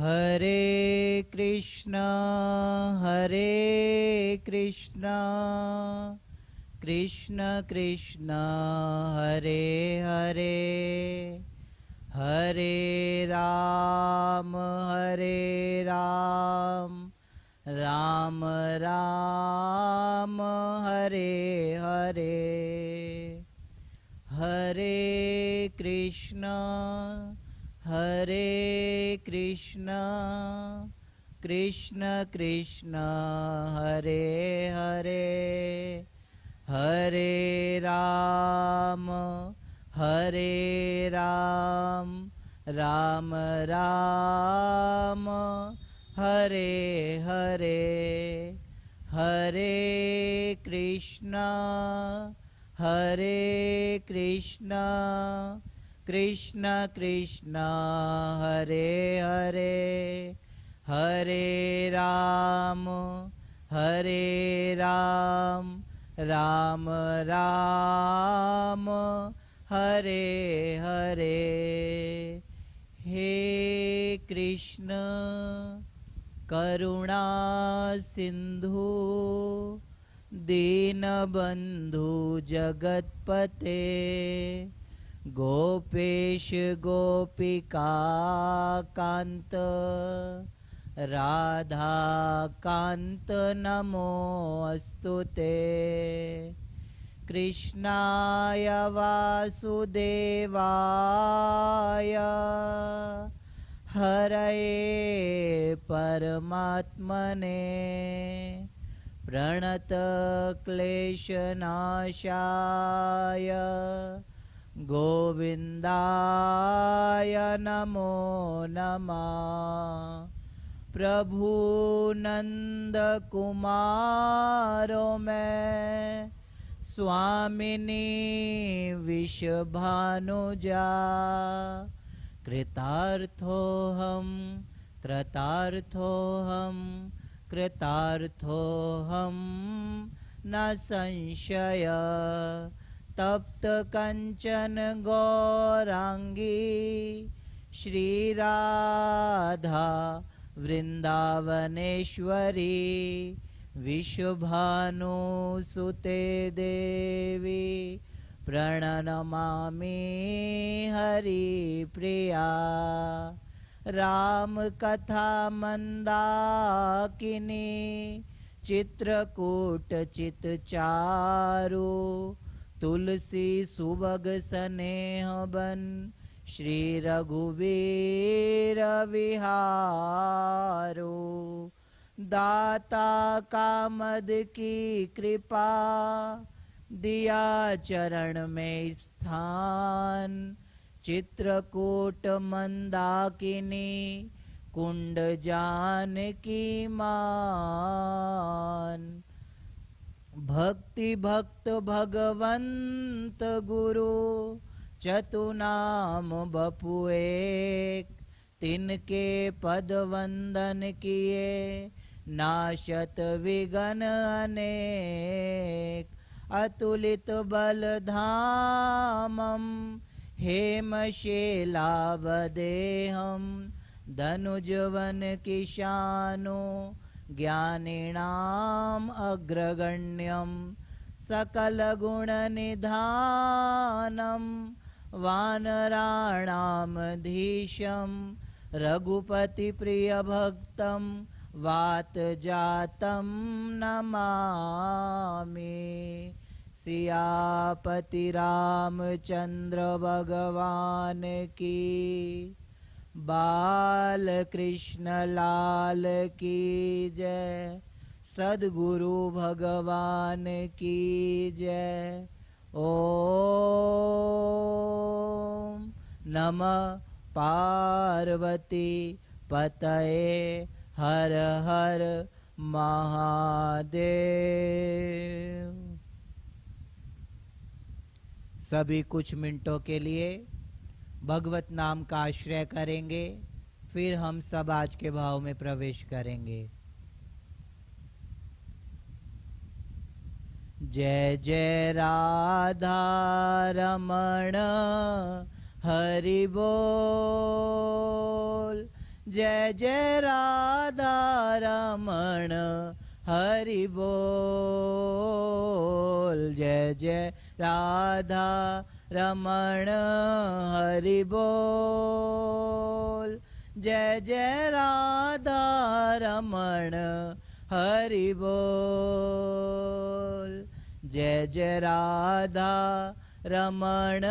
हरे कृष्णा कृष्ण कृष्ण हरे हरे, हरे राम राम राम हरे हरे। हरे कृष्णा कृष्ण कृष्ण हरे हरे, हरे राम राम राम हरे हरे। हरे कृष्णा कृष्ण कृष्ण हरे हरे, हरे राम राम राम हरे हरे। हे कृष्ण करुणा सिंधु दीनबंधु जगतपते, गोपेश गोपिका कांत राधा कांत नमोस्तुते। कृष्णाय वासुदेवाय हरये परमात्मने, प्रणत क्लेशनाशाय गोविंदाय नमो नमः। प्रभु नंद कुमारो में स्वामिनी विषभानुजा, कृतार्थोहम न संशय। तप्त कंचन गौरांगी श्री राधा वृंदावनेश्वरी, विश्वभानुसुते देवी प्रणनमामि हरिप्रिया। राम कथा मंदाकिनी चित्रकूट चितचारु, तुलसी सुबग स्नेह बन श्री रघुवीर विहारो। दाता कामद की कृपा दिया चरण में स्थान, चित्रकूट मंदाकिनी कुंड जानकी मान। भक्ति भक्त भगवंत गुरु चतुनाम बपु एक, तिनके पद वंदन किए नाशत विघ्न अनेक। अतुलित बल धामम हेमशेलावदेहम, धनुजवन किशानो ज्ञानिनाम अग्रगण्यम। सकल गुण निधानम वानराणाम धीशम, रघुपति प्रिय भक्तम वात जातम नमामि। सियापति रामचंद्र भगवान की, बाल कृष्ण लाल की जय। सद्गुरु भगवान की जय। ओम नमः पार्वती पतये हर हर महादेव। सभी कुछ मिनटों के लिए भगवत नाम का आश्रय करेंगे, फिर हम सब आज के भाव में प्रवेश करेंगे। जय जय राधा रमण हरि बोल, जय जय राधा रमण हरि बोल। जय जय राधा रमण हरि बोल। जय जय राधा रमण हरि बोल। जय जय राधा रमण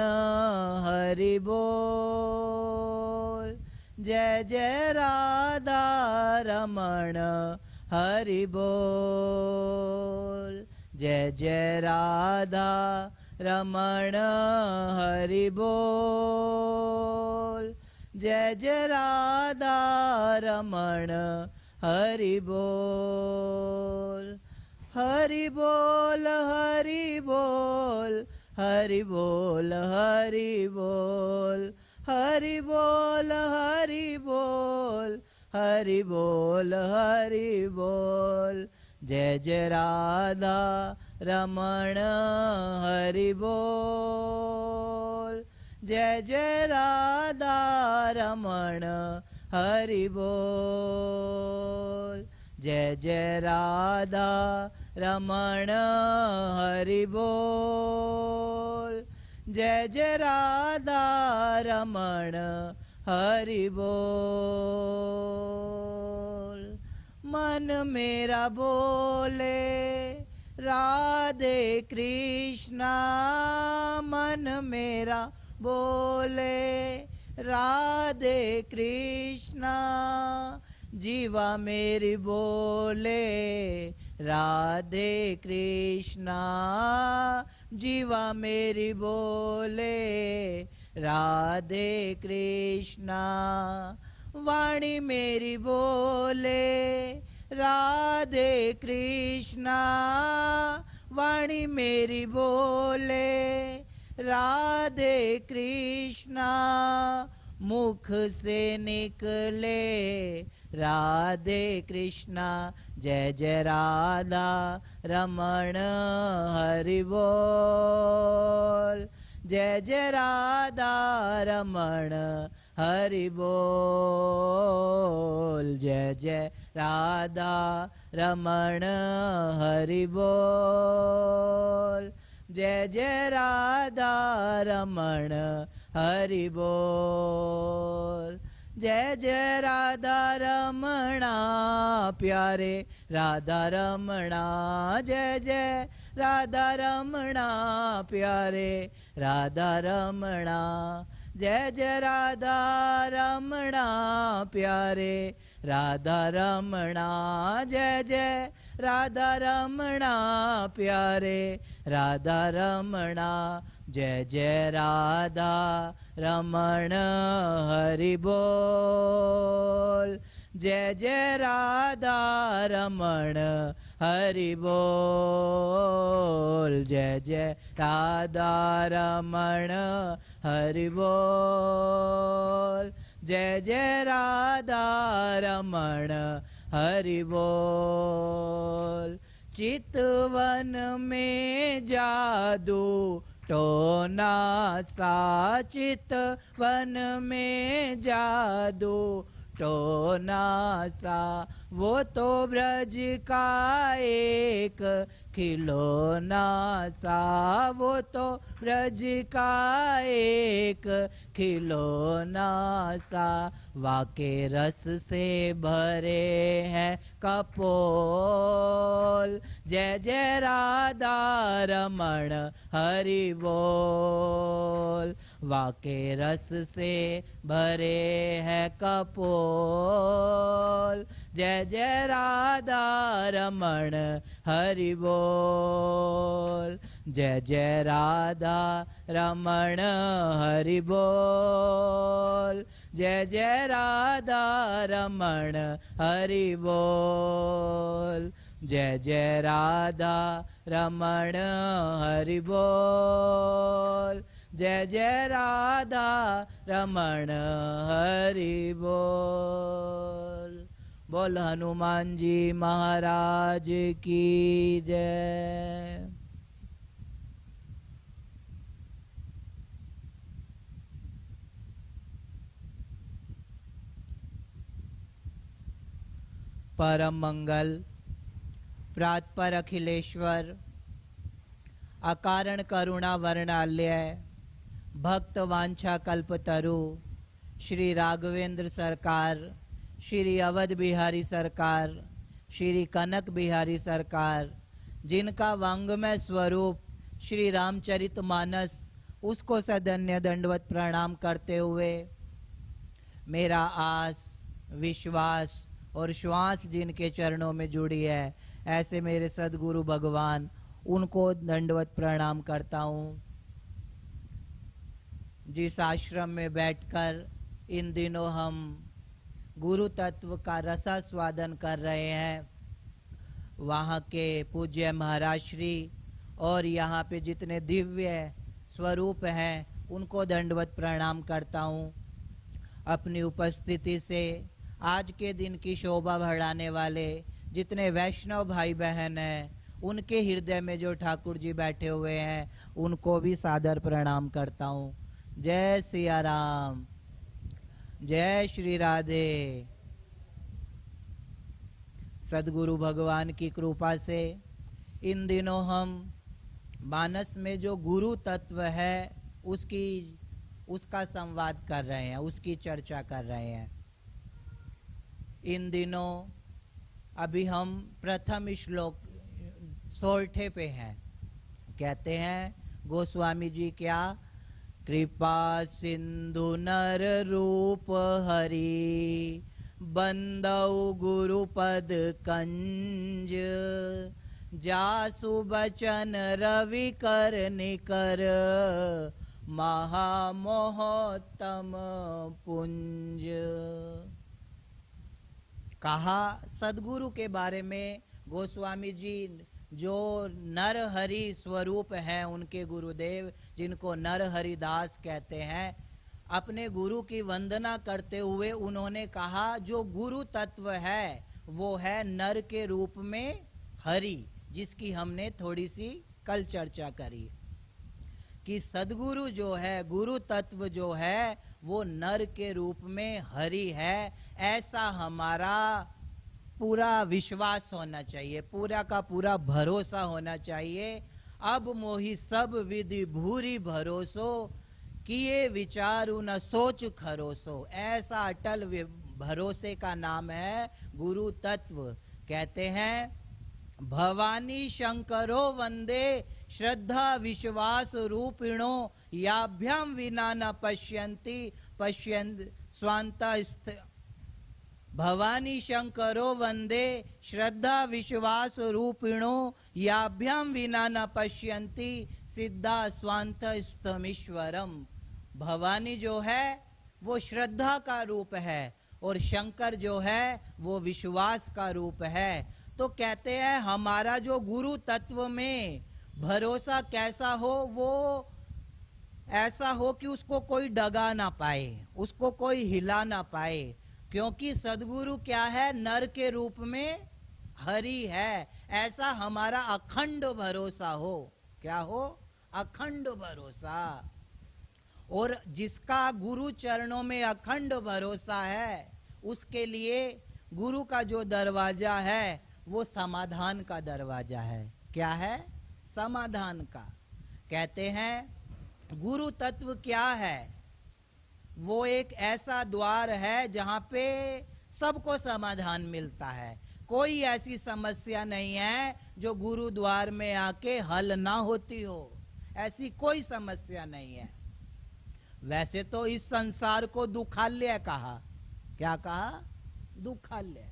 हरि बोल। जय जय राधा रमण हरि बोल। जय जय राधा रमण हरि बोल। जय जय राधा रमण हरि बोल। हरि बोल हरि बोल हरि बोल हरि बोल। हरि बोल हरि बोल हरि बोल हरि बोल। जय जय राधा रमण हरि बोल। जय जय राधा रमण हरि बोल। जय जय राधा रमण हरि बोल। जय जय राधा रमण हरि बोल। मन मेरा बोले राधे कृष्णा। मन मेरा बोले राधे कृष्णा। जीवा मेरी बोले राधे कृष्णा। जीवा मेरी बोले राधे कृष्णा। वाणी मेरी बोले राधे कृष्णा। वाणी मेरी बोले राधे कृष्णा। मुख से निकले राधे कृष्णा। जय जय राधा रमण हरि बोल। जय जय राधा रमण हरि बोल। जय जय राधा रमण हरि बोल। जय जय राधा रमण हरि बोल। जय जय राधा रमणा प्यारे राधा रमणा। जय जय राधा रमणा प्यारे राधा रमणा। जय जय राधा रमणा प्यारे राधा रमणा। जय जय राधा रमणा प्यारे राधा रमणा। जय जय राधा रमण हरि बोल। जय जय राधा रमण हरि बोल। जय जय राधा रमण हरि बोल। जय जय राधा रमण हरि बोल। चितवन में जादू टोना सा। चितवन में जादू टोना सा। वो तो ब्रज का एक खिलौना सा। वो तो ब्रज का एक खिलौना सा। वाके रस से भरे हैं कपोल। जय जय राधा रमण हरि बोल। वाके रस से भरे हैं कपोल। जय जय राधा रमण हरि बोल। जय जय राधा रमण हरि बोल। जय जय राधा रमण हरि बोल। जय जय राधा रमण हरि बोल। जय जय राधा रमण हरि बोल। बोल हनुमान जी महाराज की जय। परम मंगल प्रातपर अखिलेश्वर अकारण करुणा वर्णाल्य भक्त वांछा कल्पतरु श्री राघवेंद्र सरकार, श्री अवध बिहारी सरकार, श्री कनक बिहारी सरकार, जिनका वांग्मय स्वरूप श्री रामचरितमानस, उसको सदन्य दंडवत प्रणाम करते हुए मेरा आस विश्वास और श्वास जिनके चरणों में जुड़ी है, ऐसे मेरे सदगुरु भगवान, उनको दंडवत प्रणाम करता हूँ। जिस आश्रम में बैठकर इन दिनों हम गुरु तत्व का रसास्वादन कर रहे हैं, वहाँ के पूज्य महाराज श्री और यहाँ पे जितने दिव्य स्वरूप हैं, उनको दंडवत प्रणाम करता हूँ। अपनी उपस्थिति से आज के दिन की शोभा बढ़ाने वाले जितने वैष्णव भाई बहन हैं, उनके हृदय में जो ठाकुर जी बैठे हुए हैं, उनको भी सादर प्रणाम करता हूँ। जय सिया राम, जय श्री राधे। सदगुरु भगवान की कृपा से इन दिनों हम मानस में जो गुरु तत्व है उसका संवाद कर रहे हैं, उसकी चर्चा कर रहे हैं। इन दिनों अभी हम प्रथम श्लोक सोरठे पे हैं। कहते हैं गोस्वामी जी क्या, कृपा सिंधु नर रूप हरि बंदौ गुरुपद कंज, जासु बचन रवि कर निकर महामोहतम पुंज। कहा सदगुरु के बारे में गोस्वामी जी जो नर हरि स्वरूप हैं, उनके गुरुदेव जिनको नर हरिदास कहते हैं, अपने गुरु की वंदना करते हुए उन्होंने कहा जो गुरु तत्व है वो है नर के रूप में हरि, जिसकी हमने थोड़ी सी कल चर्चा करी कि सदगुरु जो है, गुरु तत्व जो है वो नर के रूप में हरि है। ऐसा हमारा पूरा विश्वास होना चाहिए, पूरा का पूरा भरोसा होना चाहिए। अब मोहि सब विधि भूरी भरोसो, किए विचारु न सोच खरोसो। ऐसा अटल भरोसे का नाम है गुरु तत्व। कहते हैं भवानी शंकरो वंदे श्रद्धा विश्वास रूपिणो, याभ्याम विना न पश्यन्ति पश्यन्त स्वांता। भवानी शंकरो वंदे श्रद्धा विश्वास रूपिणो, याभ्याम विना न पश्यन्ति सिद्धा स्वांत स्तमीश्वरम। भवानी जो है वो श्रद्धा का रूप है और शंकर जो है वो विश्वास का रूप है। तो कहते हैं हमारा जो गुरु तत्व में भरोसा कैसा हो, वो ऐसा हो कि उसको कोई डगा ना पाए, उसको कोई हिला ना पाए, क्योंकि सदगुरु क्या है, नर के रूप में हरि है। ऐसा हमारा अखंड भरोसा हो। क्या हो? अखंड भरोसा। और जिसका गुरु चरणों में अखंड भरोसा है, उसके लिए गुरु का जो दरवाजा है वो समाधान का दरवाजा है। क्या है? समाधान का। कहते हैं गुरु तत्व क्या है? वो एक ऐसा द्वार है जहां पे सबको समाधान मिलता है। कोई ऐसी समस्या नहीं है जो गुरु द्वार में आके हल ना होती हो, ऐसी कोई समस्या नहीं है। वैसे तो इस संसार को दुखालय कहा। क्या कहा? दुखालय।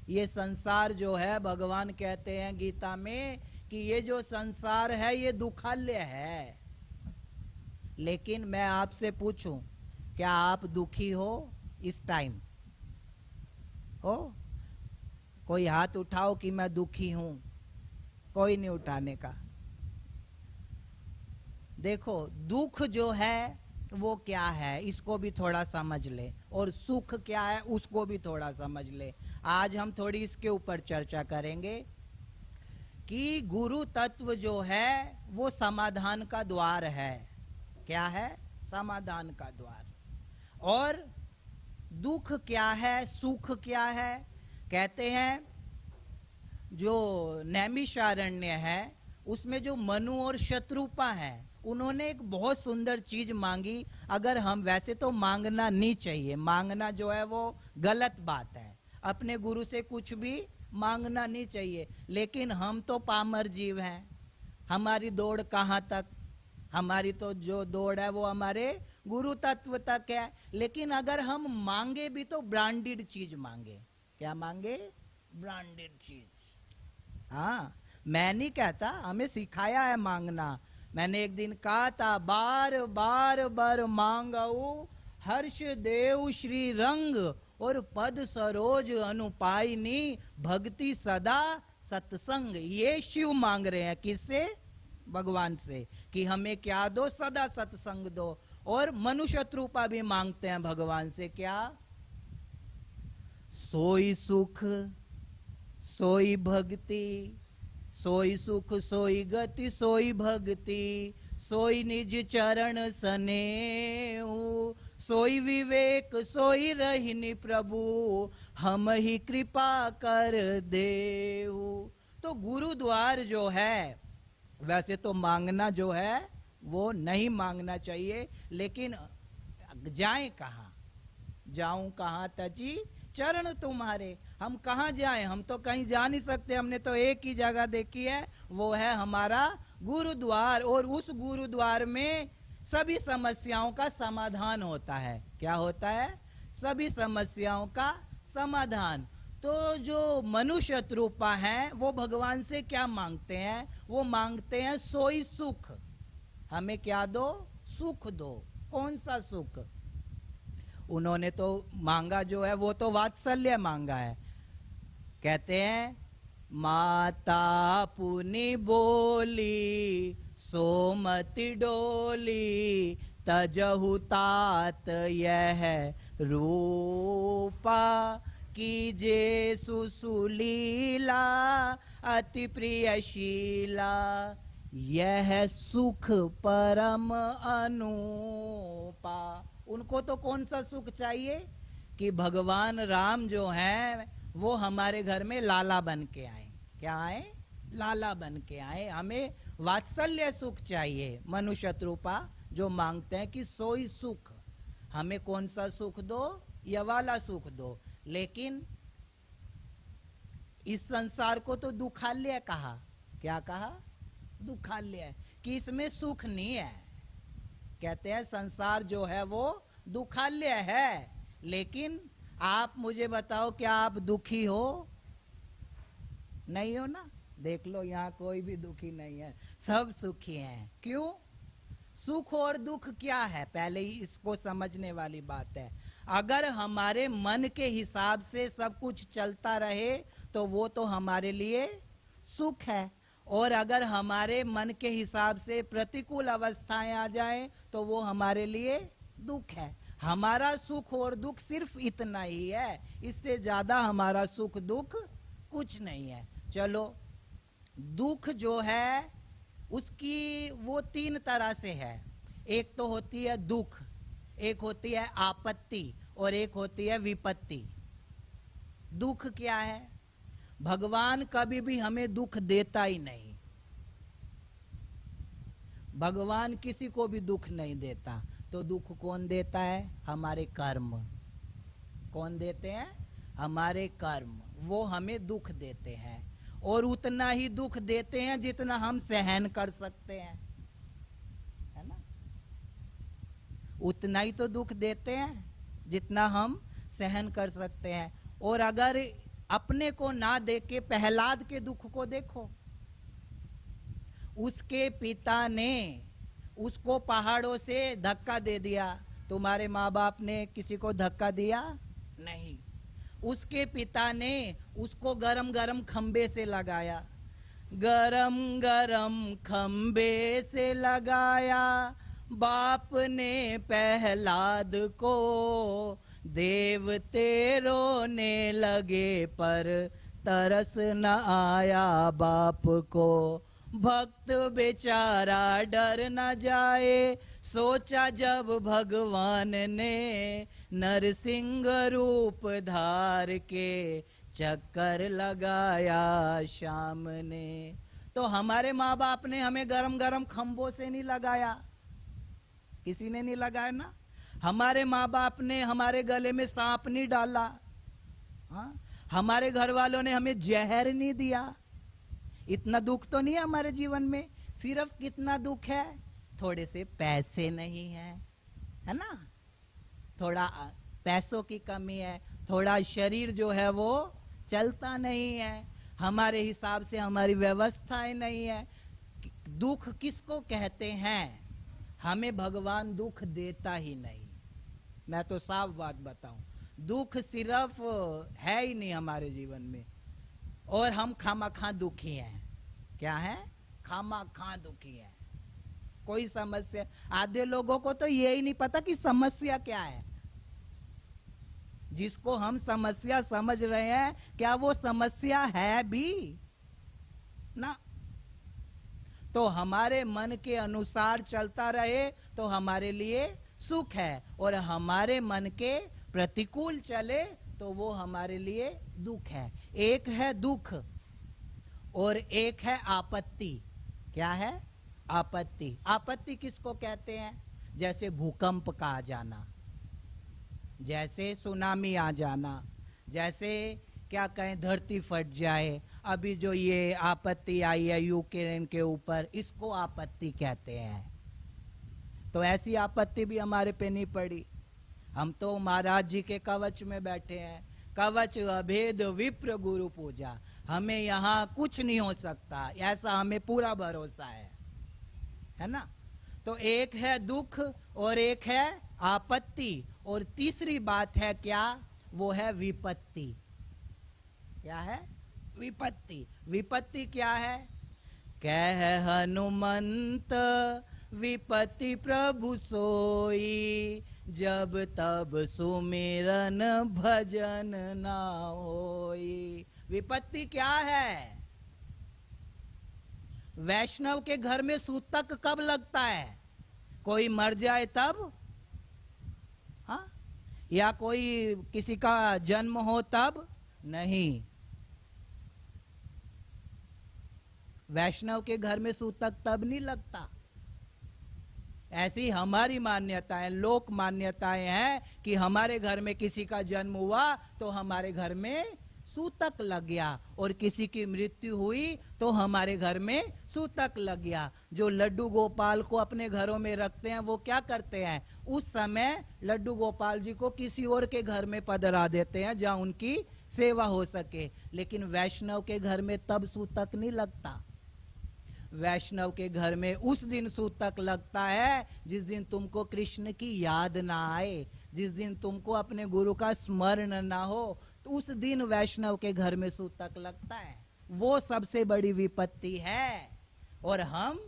ये संसार जो है, भगवान कहते हैं गीता में कि ये जो संसार है ये दुखालय है। लेकिन मैं आपसे पूछूं, क्या आप दुखी हो इस टाइम? हो? कोई हाथ उठाओ कि मैं दुखी हूं। कोई नहीं उठाने का। देखो, दुख जो है वो क्या है इसको भी थोड़ा समझ ले, और सुख क्या है उसको भी थोड़ा समझ ले। आज हम थोड़ी इसके ऊपर चर्चा करेंगे कि गुरु तत्व जो है वो समाधान का द्वार है। क्या है? समाधान का द्वार। और दुख क्या है, सुख क्या है? कहते हैं जो नैमिषारण्य है उसमें जो मनु और शत्रुपा है, उन्होंने एक बहुत सुंदर चीज मांगी। अगर हम, वैसे तो मांगना नहीं चाहिए, मांगना जो है वो गलत बात है, अपने गुरु से कुछ भी मांगना नहीं चाहिए, लेकिन हम तो पामर जीव हैं, हमारी दौड़ कहाँ तक, हमारी तो जो दौड़ है वो हमारे गुरु तत्व तक है। लेकिन अगर हम मांगे भी तो ब्रांडेड चीज मांगे। क्या मांगे? ब्रांडेड चीज। हाँ, मैं नहीं कहता, हमें सिखाया है मांगना। मैंने एक दिन कहा था, बार बार बर मांगऊ हर्ष देव श्री रंग और पद सरोज अनुपायनी भक्ति सदा सत्संग। ये शिव मांग रहे हैं, किससे? भगवान से, कि हमें क्या दो? सदा सत्संग दो। और मनुष्य रूपा भी मांगते हैं भगवान से, क्या? सोई सुख सोई भक्ति, सोई सुख सोई गति सोई भक्ति, सोई निज चरण सनेहु, सोई विवेक सोई रहिनी प्रभु, हम ही कृपा कर देहु। तो गुरुद्वार जो है, वैसे तो मांगना जो है वो नहीं मांगना चाहिए, लेकिन जाएं कहाँ? जाऊं कहाँ तजी चरण तुम्हारे। हम कहाँ जाएं? हम तो कहीं जा नहीं सकते, हमने तो एक ही जगह देखी है, वो है हमारा गुरुद्वार। और उस गुरुद्वार में सभी समस्याओं का समाधान होता है। क्या होता है? सभी समस्याओं का समाधान। तो जो मनुष्य रूपा है वो भगवान से क्या मांगते हैं? वो मांगते हैं सोई सुख। हमें क्या दो? सुख दो। कौन सा सुख? उन्होंने तो मांगा जो है वो तो वात्सल्य मांगा है। कहते हैं, माता पुनि बोली सोमति डोली, तजहु तात यह रूपा, कीजे सुसुलीला अति प्रियशीला, यह सुख परम अनुपा। उनको तो कौन सा सुख चाहिए? कि भगवान राम जो हैं वो हमारे घर में लाला बन के आए। क्या आए? लाला बन के आए। हमें वात्सल्य सुख चाहिए। मनुष्य रूपा जो मांगते हैं कि सोई सुख, हमें कौन सा सुख दो? ये वाला सुख दो। लेकिन इस संसार को तो दुखालय कहा। क्या कहा? दुखालय, कि इसमें सुख नहीं है। कहते हैं संसार जो है वो दुखालय है। लेकिन आप मुझे बताओ, क्या आप दुखी हो? नहीं हो ना? देख लो, यहाँ कोई भी दुखी नहीं है, सब सुखी हैं। क्यों? सुख और दुख क्या है, पहले ही इसको समझने वाली बात है। अगर हमारे मन के हिसाब से सब कुछ चलता रहे तो वो तो हमारे लिए सुख है, और अगर हमारे मन के हिसाब से प्रतिकूल अवस्थाएं आ जाएं तो वो हमारे लिए दुख है। हमारा सुख और दुख सिर्फ इतना ही है, इससे ज्यादा हमारा सुख दुख कुछ नहीं है। चलो, दुख जो है उसकी वो तीन तरह से है। एक तो होती है दुख, एक होती है आपत्ति, और एक होती है विपत्ति। दुख क्या है? भगवान कभी भी हमें दुख देता ही नहीं। भगवान किसी को भी दुख नहीं देता। तो दुख कौन देता है? हमारे कर्म। कौन देते हैं? हमारे कर्म। वो हमें दुख देते हैं, और उतना ही दुख देते हैं जितना हम सहन कर सकते हैं, है ना? उतना ही तो दुख देते हैं जितना हम सहन कर सकते हैं। और अगर अपने को ना देख के प्रहलाद के दुख को देखो। उसके पिता ने उसको पहाड़ों से धक्का दे दिया। तुम्हारे माँ बाप ने किसी को धक्का दिया? नहीं। उसके पिता ने उसको गरम गरम खंबे से लगाया, गरम गरम खंबे से लगाया। बाप ने प्रहलाद को, देवते रोने लगे पर तरस न आया बाप को। भक्त बेचारा डर न जाए, सोचा जब भगवान ने नरसिंह रूप धार के चक्कर लगाया शाम ने। तो हमारे माँ बाप ने हमें गरम गरम खंभों से नहीं लगाया, किसी ने नहीं लगाया ना। हमारे माँ बाप ने हमारे गले में सांप नहीं डाला, हाँ? हमारे घर वालों ने हमें जहर नहीं दिया। इतना दुख तो नहीं है हमारे जीवन में। सिर्फ कितना दुख है, थोड़े से पैसे नहीं है ना, थोड़ा पैसों की कमी है, थोड़ा शरीर जो है वो चलता नहीं है, हमारे हिसाब से हमारी व्यवस्थाएं नहीं है। दुख किसको कहते हैं? हमें भगवान दुख देता ही नहीं। मैं तो साफ बात बताऊं, दुख सिर्फ है ही नहीं हमारे जीवन में, और हम खामखा दुखी हैं। क्या है? खामखा दुखी हैं। कोई समस्या, आधे लोगों को तो ये ही नहीं पता कि समस्या क्या है। जिसको हम समस्या समझ रहे हैं, क्या वो समस्या है भी ना? तो हमारे मन के अनुसार चलता रहे तो हमारे लिए सुख है, और हमारे मन के प्रतिकूल चले तो वो हमारे लिए दुख है। एक है दुख और एक है आपत्ति। क्या है? आपत्ति। आपत्ति किसको कहते हैं? जैसे भूकंप का आ जाना, जैसे सुनामी आ जाना, जैसे क्या कहें धरती फट जाए। अभी जो ये आपत्ति आई है यूक्रेन के ऊपर, इसको आपत्ति कहते हैं। तो ऐसी आपत्ति भी हमारे पे नहीं पड़ी। हम तो महाराज जी के कवच में बैठे हैं। कवच अभेद विप्र गुरु पूजा, हमें यहाँ कुछ नहीं हो सकता, ऐसा हमें पूरा भरोसा है ना। तो एक है दुख और एक है आपत्ति, और तीसरी बात है क्या? वो है विपत्ति। क्या है? विपत्ति। विपत्ति क्या है? कह हनुमंत विपत्ति प्रभु सोई, जब तब सुमिरन भजन ना होई। विपत्ति क्या है? वैष्णव के घर में सूतक कब लगता है? कोई मर जाए तब, हाँ? या कोई किसी का जन्म हो तब? नहीं। वैष्णव के घर में सूतक तब नहीं लगता। ऐसी हमारी मान्यताएं, लोक मान्यताएं हैं कि हमारे घर में किसी का जन्म हुआ तो हमारे घर में सूतक लग गया, और किसी की मृत्यु हुई तो हमारे घर में सूतक लग गया। जो लड्डू गोपाल को अपने घरों में रखते हैं वो क्या करते हैं? उस समय लड्डू गोपाल जी को किसी और के घर में पधरा देते हैं जहां उनकी सेवा हो सके। लेकिन वैष्णव के घर में तब सूतक नहीं लगता। वैष्णव के घर में उस दिन सूतक लगता है जिस दिन तुमको कृष्ण की याद ना आए, जिस दिन तुमको अपने गुरु का स्मरण ना हो, तो उस दिन वैष्णव के घर में सूतक लगता है। वो सबसे बड़ी विपत्ति है। और हम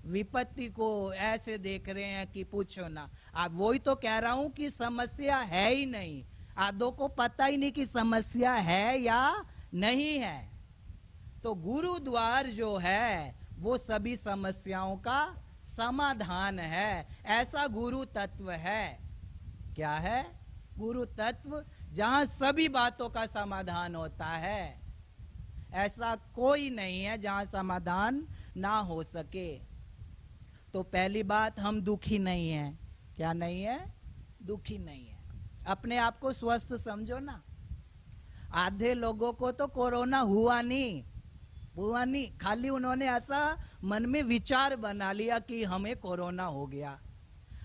विपत्ति को ऐसे देख रहे हैं कि पूछो ना। आप वही तो कह रहा हूं कि समस्या है ही नहीं। आधों को पता ही नहीं कि समस्या है या नहीं है। तो गुरु द्वार जो है वो सभी समस्याओं का समाधान है। ऐसा गुरु तत्व है। क्या है? गुरु तत्व, जहां सभी बातों का समाधान होता है। ऐसा कोई नहीं है जहां समाधान ना हो सके। तो पहली बात, हम दुखी नहीं हैं। क्या नहीं है? दुखी नहीं है। अपने आप को स्वस्थ समझो ना। आधे लोगों को तो कोरोना हुआ नहीं, खाली उन्होंने ऐसा मन में विचार बना लिया कि हमें कोरोना हो गया।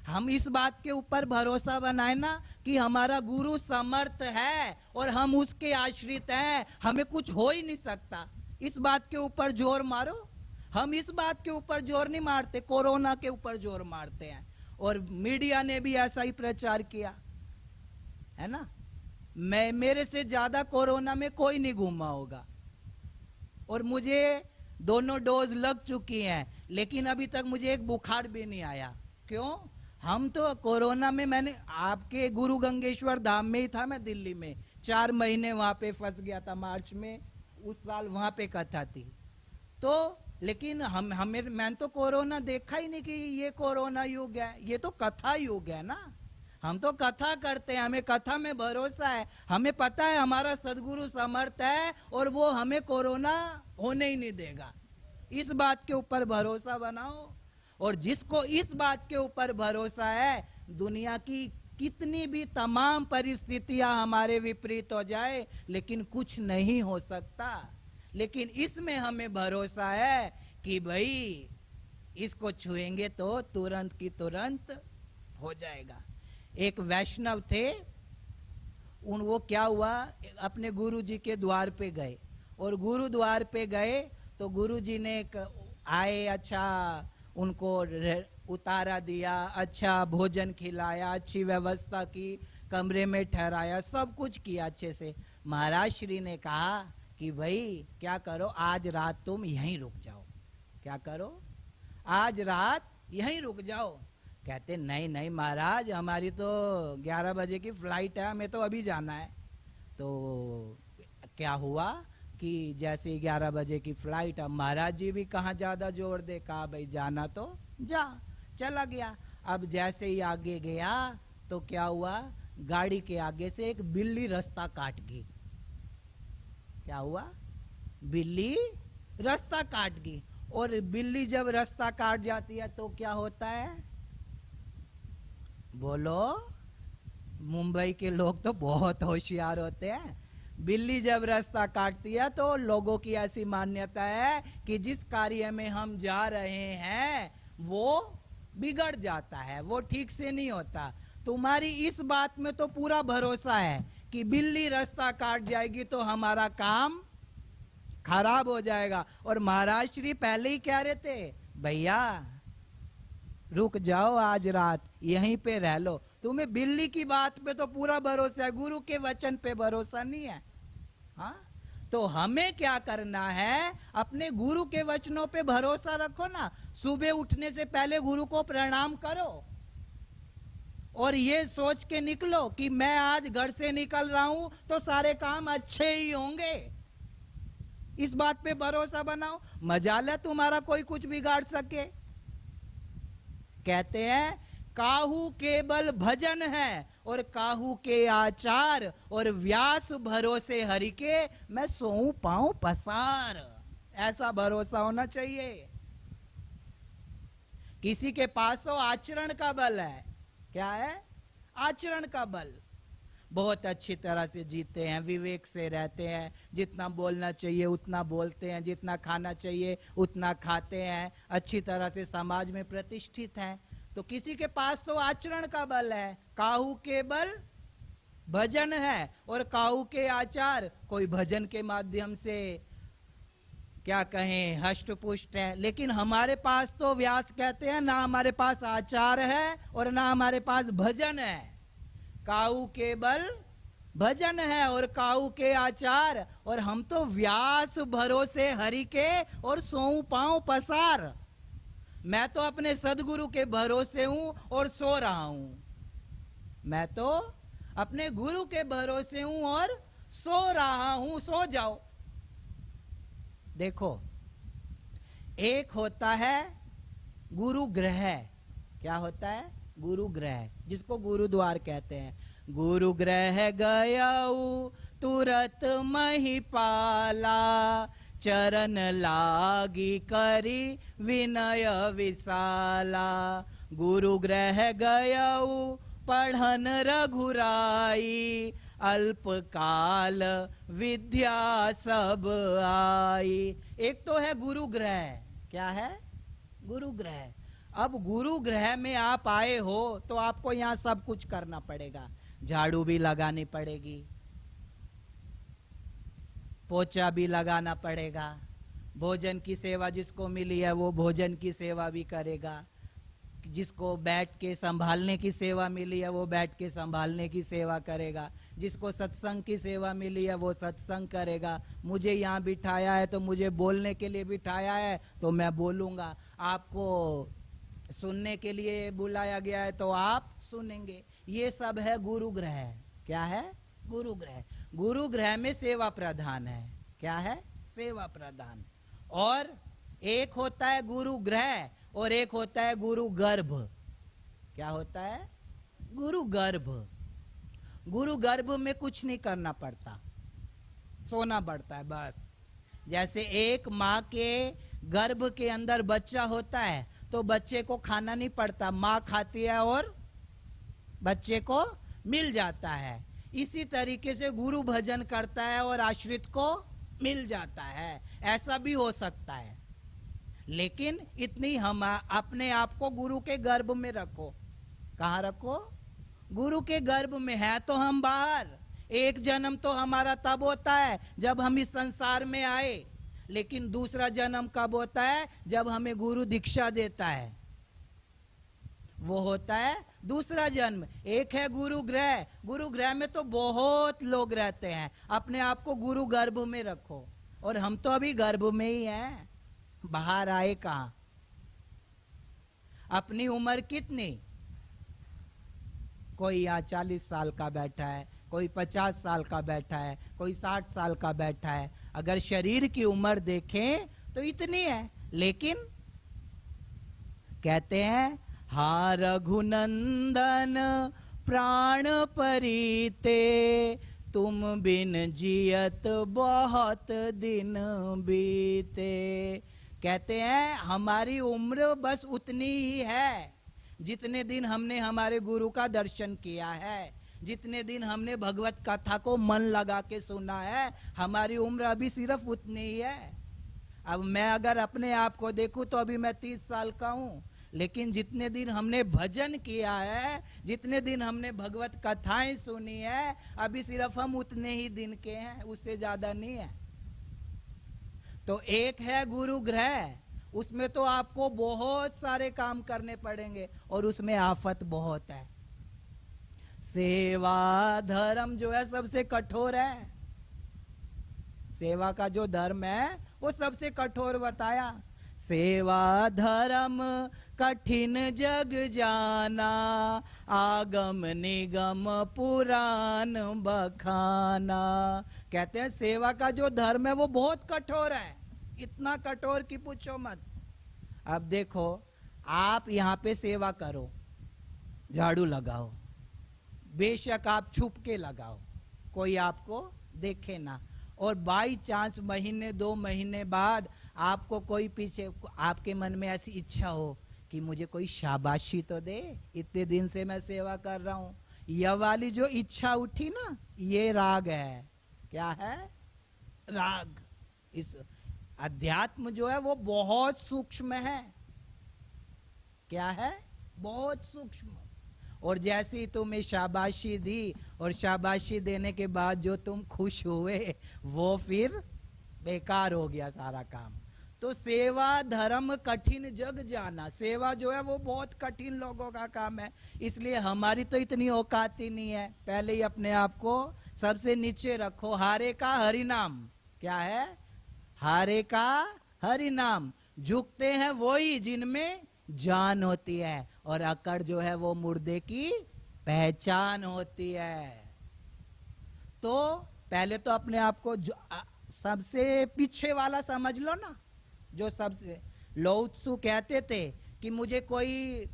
हम इस बात के ऊपर भरोसा बनाए ना कि हमारा गुरु समर्थ है और हम उसके आश्रित हैं, हमें कुछ हो ही नहीं सकता। इस बात के ऊपर जोर मारो। हम इस बात के ऊपर जोर नहीं मारते, कोरोना के ऊपर जोर मारते हैं। और मीडिया ने भी ऐसा ही प्रचार किया है ना। मेरे से ज्यादा कोरोना में कोई नहीं घूमा होगा, और मुझे दोनों डोज लग चुकी हैं, लेकिन अभी तक मुझे एक बुखार भी नहीं आया। क्यों? हम तो कोरोना में, मैंने आपके गुरु गंगेश्वर धाम में ही था, मैं दिल्ली में 4 महीने वहां पे फंस गया था। मार्च में उस साल वहां पे कथा थी। तो लेकिन मैंने तो कोरोना देखा ही नहीं कि ये कोरोना युग है, ये तो कथा युग है ना। हम तो कथा करते हैं, हमें कथा में भरोसा है, हमें पता है हमारा सदगुरु समर्थ है और वो हमें कोरोना होने ही नहीं देगा। इस बात के ऊपर भरोसा बनाओ। और जिसको इस बात के ऊपर भरोसा है, दुनिया की कितनी भी तमाम परिस्थितियां हमारे विपरीत हो जाए लेकिन कुछ नहीं हो सकता। लेकिन इसमें हमें भरोसा है कि भाई इसको छुएंगे तो तुरंत की तुरंत हो जाएगा। एक वैष्णव थे, वो क्या हुआ, अपने गुरु जी के द्वार पे गए और गुरु द्वार पे गए तो गुरु जी ने आए, अच्छा उनको उतारा दिया, अच्छा भोजन खिलाया, अच्छी व्यवस्था की, कमरे में ठहराया, सब कुछ किया अच्छे से। महाराज श्री ने कहा कि भाई क्या करो, आज रात तुम यहीं रुक जाओ। क्या करो, आज रात यहीं रुक जाओ। कहते नहीं नहीं महाराज, हमारी तो 11 बजे की फ्लाइट है, हमें तो अभी जाना है। तो क्या हुआ कि जैसे 11 बजे की फ्लाइट, अब महाराज जी भी कहाँ ज्यादा जोर दे, कहा भाई जाना तो जा, चला गया। अब जैसे ही आगे गया तो क्या हुआ, गाड़ी के आगे से एक बिल्ली रास्ता काट गई। क्या हुआ, बिल्ली रास्ता काट गई। और बिल्ली जब रास्ता काट जाती है तो क्या होता है, बोलो, मुंबई के लोग तो बहुत होशियार होते हैं। बिल्ली जब रास्ता काटती है तो लोगों की ऐसी मान्यता है कि जिस कार्य में हम जा रहे हैं वो बिगड़ जाता है, वो ठीक से नहीं होता। तुम्हारी इस बात में तो पूरा भरोसा है कि बिल्ली रास्ता काट जाएगी तो हमारा काम खराब हो जाएगा। और महाराज श्री पहले ही कह रहे थे, भैया रुक जाओ, आज रात यहीं पे रह लो। तुम्हें बिल्ली की बात पे तो पूरा भरोसा है, गुरु के वचन पे भरोसा नहीं है। हाँ, तो हमें क्या करना है, अपने गुरु के वचनों पे भरोसा रखो ना। सुबह उठने से पहले गुरु को प्रणाम करो और ये सोच के निकलो कि मैं आज घर से निकल रहा हूं तो सारे काम अच्छे ही होंगे। इस बात पे भरोसा बनाओ, मजाल है तुम्हारा कोई कुछ बिगाड़ सके। कहते हैं काहू केवल भजन है और काहू के आचार, और व्यास भरोसे हरि के मैं सोऊं पाऊं पसार। ऐसा भरोसा होना चाहिए। किसी के पास तो आचरण का बल है। क्या है, आचरण का बल। बहुत अच्छी तरह से जीते हैं, विवेक से रहते हैं, जितना बोलना चाहिए उतना बोलते हैं, जितना खाना चाहिए उतना खाते हैं, अच्छी तरह से समाज में प्रतिष्ठित हैं। तो किसी के पास तो आचरण का बल है, काहू के बल भजन है और काहू के आचार, कोई भजन के माध्यम से क्या कहें हष्ट पुष्ट है। लेकिन हमारे पास तो व्यास कहते हैं ना हमारे पास आचार है और ना हमारे पास भजन है। काऊ के बल भजन है और काऊ के आचार, और हम तो व्यास भरोसे हरि के और सोऊं पाऊं पसार। मैं तो अपने सदगुरु के भरोसे हूं और सो रहा हूं। मैं तो अपने गुरु के भरोसे हूं और सो रहा हूं। सो जाओ। देखो, एक होता है गुरु ग्रह। क्या होता है, गुरु ग्रह, जिसको गुरुद्वार कहते हैं। गुरु ग्रह गयऊ तुरत महिपाला, चरण लागी करी विनय विशाला। गुरु ग्रह गयऊ पढ़न रघुराई, अल्पकाल विद्या सब आई। एक तो है गुरु ग्रह। क्या है, गुरु ग्रह। अब गुरु ग्रह में आप आए हो तो आपको यहां सब कुछ करना पड़ेगा। झाड़ू भी लगानी पड़ेगी, पोछा भी लगाना पड़ेगा, भोजन की सेवा जिसको मिली है वो भोजन की सेवा भी करेगा, जिसको बैठ के संभालने की सेवा मिली है वो बैठ के संभालने की सेवा करेगा, जिसको सत्संग की सेवा मिली है वो सत्संग करेगा। मुझे यहाँ बिठाया है तो मुझे बोलने के लिए बिठाया है तो मैं बोलूंगा, आपको सुनने के लिए बुलाया गया है तो आप सुनेंगे। ये सब है गुरु ग्रह। क्या है, गुरु ग्रह। गुरु ग्रह में सेवा प्रधान है। क्या है, सेवा प्रधान। और एक होता है गुरु ग्रह और एक होता है गुरु गर्भ। क्या होता है, गुरु गर्भ, गुरु गर्भ में कुछ नहीं करना पड़ता, सोना पड़ता है बस। जैसे एक माँ के गर्भ के अंदर बच्चा होता है तो बच्चे को खाना नहीं पड़ता, माँ खाती है और बच्चे को मिल जाता है। इसी तरीके से गुरु भजन करता है और आश्रित को मिल जाता है, ऐसा भी हो सकता है। लेकिन इतनी हम अपने आप को गुरु के गर्भ में रखो। कहाँ रखो? गुरु के गर्भ में। है तो हम बाहर, एक जन्म तो हमारा तब होता है जब हम इस संसार में आए, लेकिन दूसरा जन्म कब होता है? जब हमें गुरु दीक्षा देता है, वो होता है दूसरा जन्म। एक है गुरु गृह, गुरु गृह में तो बहुत लोग रहते हैं। अपने आप को गुरु गर्भ में रखो। और हम तो अभी गर्भ में ही हैं, बाहर आए कहां? अपनी उम्र कितनी? कोई यहाँ 40 साल का बैठा है, कोई 50 साल का बैठा है, कोई 60 साल का बैठा है। अगर शरीर की उम्र देखें तो इतनी है, लेकिन कहते हैं हा रघुनंदन प्राण परीते, तुम बिन जियत बहुत दिन बीते। कहते हैं हमारी उम्र बस उतनी ही है जितने दिन हमने हमारे गुरु का दर्शन किया है, जितने दिन हमने भगवत कथा को मन लगा के सुना है। हमारी उम्र अभी सिर्फ उतनी ही है। अब मैं अगर अपने आप को देखूं तो अभी मैं 30 साल का हूं, लेकिन जितने दिन हमने भजन किया है, जितने दिन हमने भगवत कथाएं सुनी है, अभी सिर्फ हम उतने ही दिन के हैं, उससे ज्यादा नहीं है। तो एक है गुरु गृह, उसमें तो आपको बहुत सारे काम करने पड़ेंगे और उसमें आफत बहुत है। सेवा धर्म जो है सबसे कठोर है। सेवा का जो धर्म है वो सबसे कठोर बताया। सेवा धर्म कठिन जग जाना, आगम निगम पुराण बखाना। कहते हैं सेवा का जो धर्म है वो बहुत कठोर है, इतना कठोर कि पूछो मत। अब देखो, आप यहाँ पे सेवा करो, झाड़ू लगाओ, बेशक आप छुप के लगाओ, कोई आपको देखे ना, और बाई चांस महीने 2 महीने बाद आपको कोई पीछे, आपके मन में ऐसी इच्छा हो कि मुझे कोई शाबाशी तो दे, इतने दिन से मैं सेवा कर रहा हूं, यह वाली जो इच्छा उठी ना, ये राग है। क्या है? राग। इस अध्यात्म जो है वो बहुत सूक्ष्म है। क्या है? बहुत सूक्ष्म। और जैसे ही तुम्हें शाबाशी दी और शाबाशी देने के बाद जो तुम खुश हुए, वो फिर बेकार हो गया सारा काम। तो सेवा धर्म कठिन जग जाना, सेवा जो है वो बहुत कठिन लोगों का काम है। इसलिए हमारी तो इतनी औकात ही नहीं है। पहले ही अपने आप को सबसे नीचे रखो। हारे का हरि नाम। क्या है? हारे का हरि नाम। झुकते हैं वही जिनमें जान होती है, और अकड़ जो है वो मुर्दे की पहचान होती है। तो पहले तो अपने आप को सबसे पीछे वाला समझ लो ना। जो सबसे लोत्सु कहते थे कि मुझे कोई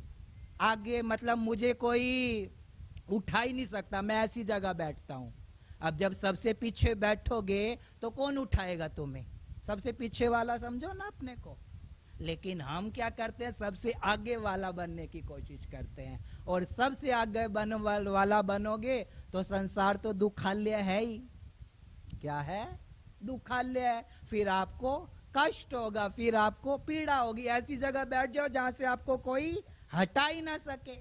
आगे, मतलब मुझे कोई उठा ही नहीं सकता, मैं ऐसी जगह बैठता हूं। अब जब सबसे पीछे बैठोगे तो कौन उठाएगा तुम्हें? सबसे पीछे वाला समझो ना अपने को। लेकिन हम क्या करते हैं? सबसे आगे वाला बनने की कोशिश करते हैं, और सबसे आगे वाला बनोगे तो संसार तो दुखालय है ही। क्या है? दुखालय है। फिर आपको कष्ट होगा, फिर आपको पीड़ा होगी। ऐसी जगह बैठ जाओ जहां से आपको कोई हटा ही ना सके।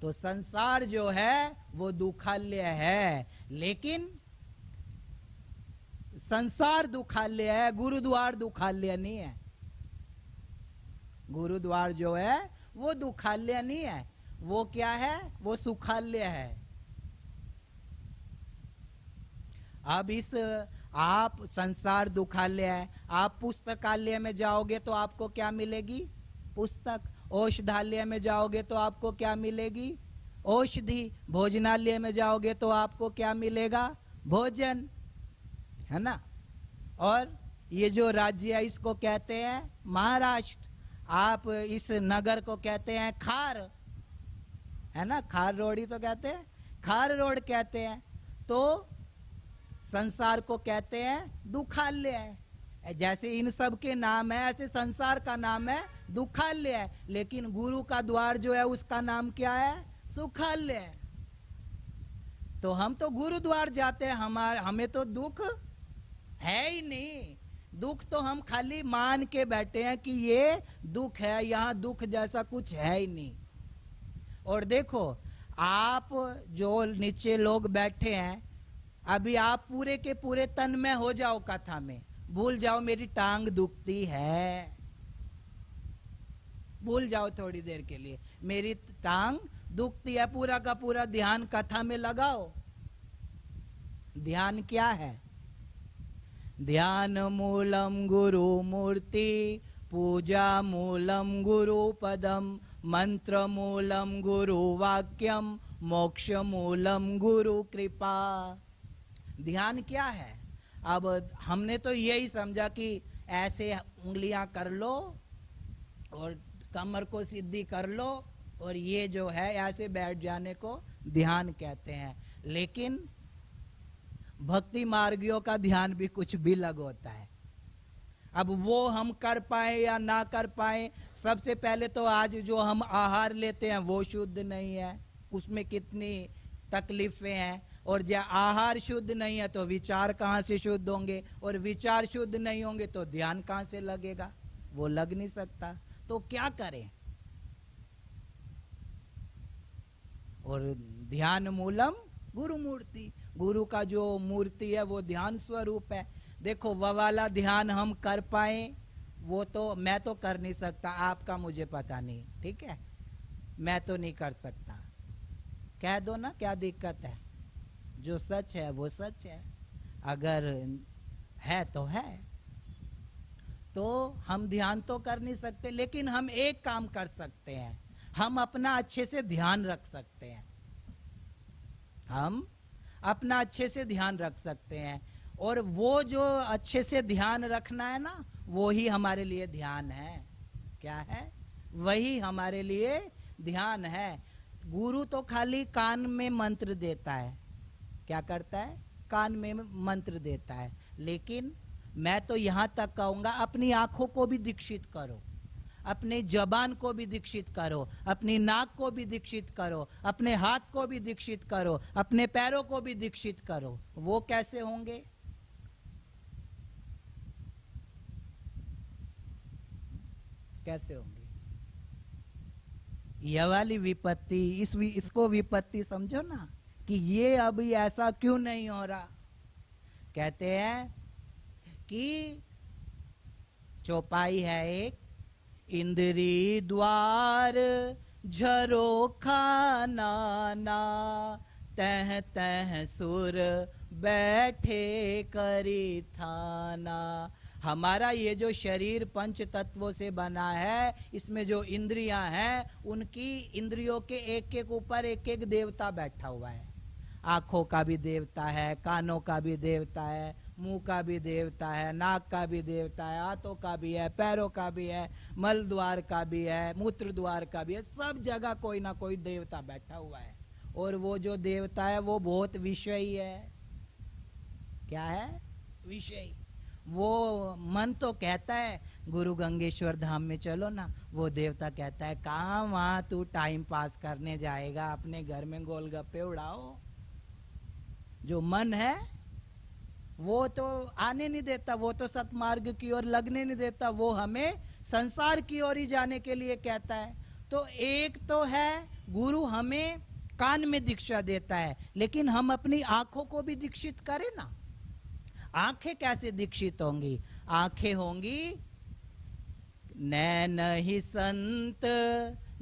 तो संसार जो है वो दुखालय है, लेकिन संसार दुखालय है, गुरुद्वार दुखालय नहीं है। गुरुद्वार जो है वो दुखालय नहीं है। वो क्या है? वो सुखालय है। अब इस आप संसार दुखालय है, आप पुस्तकालय में जाओगे तो आपको क्या मिलेगी? पुस्तक। औषधालय में जाओगे तो आपको क्या मिलेगी? औषधि। भोजनालय में जाओगे तो आपको क्या मिलेगा? भोजन, है ना। और ये जो राज्य है इसको कहते हैं महाराष्ट्र। आप इस नगर को कहते हैं खार, है ना, खार रोड़ी तो कहते हैं, खार रोड कहते हैं। तो संसार को कहते हैं दुखालय है। जैसे इन सब के नाम है ऐसे संसार का नाम है दुखालय है, लेकिन गुरु का द्वार जो है उसका नाम क्या है, सुखालय है। तो हम तो गुरुद्वार जाते हैं, हमें तो दुख है ही नहीं। दुख तो हम खाली मान के बैठे हैं कि ये दुख है, यहाँ दुख जैसा कुछ है ही नहीं। और देखो आप जो नीचे लोग बैठे हैं, अभी आप पूरे के पूरे तन में हो जाओ कथा में, भूल जाओ मेरी टांग दुखती है, भूल जाओ थोड़ी देर के लिए मेरी टांग दुखती है, पूरा का पूरा ध्यान कथा में लगाओ। ध्यान क्या है, ध्यान मूलम गुरु मूर्ति, पूजा मूलम गुरु पदम, मंत्र मूलम गुरु वाक्यम, मोक्ष मूलम गुरु कृपा। ध्यान क्या है? अब हमने तो यही समझा कि ऐसे उंगलियां कर लो और कमर को सीधी कर लो और ये जो है ऐसे बैठ जाने को ध्यान कहते हैं। लेकिन भक्ति मार्गियों का ध्यान भी कुछ भी अलग होता है। अब वो हम कर पाए या ना कर पाए, सबसे पहले तो आज जो हम आहार लेते हैं वो शुद्ध नहीं है, उसमें कितनी तकलीफें हैं। और जब आहार शुद्ध नहीं है तो विचार कहाँ से शुद्ध होंगे, और विचार शुद्ध नहीं होंगे तो ध्यान कहाँ से लगेगा, वो लग नहीं सकता। तो क्या करें? और ध्यान मूलम गुरु मूर्ति, गुरु का जो मूर्ति है वो ध्यान स्वरूप है। देखो वो वाला ध्यान हम कर पाए वो तो मैं तो कर नहीं सकता, आपका मुझे पता नहीं, ठीक है, मैं तो नहीं कर सकता। कह दो ना, क्या दिक्कत है? जो सच है वो सच है, अगर है तो है। तो हम ध्यान तो कर नहीं सकते, लेकिन हम एक काम कर सकते हैं, हम अपना अच्छे से ध्यान रख सकते हैं, हम अपना अच्छे से ध्यान रख सकते हैं। और वो जो अच्छे से ध्यान रखना है ना, वो ही हमारे लिए ध्यान है। क्या है? वही हमारे लिए ध्यान है। गुरु तो खाली कान में मंत्र देता है, क्या करता है? कान में मंत्र देता है। लेकिन मैं तो यहां तक कहूंगा, अपनी आंखों को भी दीक्षित करो, अपने जबान को भी दीक्षित करो, अपनी नाक को भी दीक्षित करो, अपने हाथ को भी दीक्षित करो, अपने पैरों को भी दीक्षित करो। वो कैसे होंगे? कैसे होंगे? यह वाली विपत्ति, इसको विपत्ति समझो ना, कि ये अभी ऐसा क्यों नहीं हो रहा। कहते हैं कि चौपाई है एक, इंद्री द्वार झरोखा नाना, तह तह सुर बैठे करी थाना। हमारा ये जो शरीर पंच तत्वों से बना है, इसमें जो इंद्रियां हैं, उनकी इंद्रियों के एक एक ऊपर एक एक देवता बैठा हुआ है। आंखों का भी देवता है, कानों का भी देवता है, मुंह का भी देवता है, नाक का भी देवता है, हाथों का भी है, पैरों का भी है, मल द्वार का भी है, मूत्र द्वार का भी है। सब जगह कोई ना कोई देवता बैठा हुआ है। और वो जो देवता है वो बहुत विषयी है। क्या है? विषयी। वो मन तो कहता है गुरु गंगेश्वर धाम में चलो ना, वो देवता कहता है कहाँ वहां तू टाइम पास करने जाएगा, अपने घर में गोलगप्पे उड़ाओ। जो मन है वो तो आने नहीं देता, वो तो सतमार्ग की ओर लगने नहीं देता, वो हमें संसार की ओर ही जाने के लिए कहता है। तो एक तो है गुरु हमें कान में दीक्षा देता है, लेकिन हम अपनी आंखों को भी दीक्षित करें ना। आंखें कैसे दीक्षित होंगी? आंखें होंगी नैन ही संत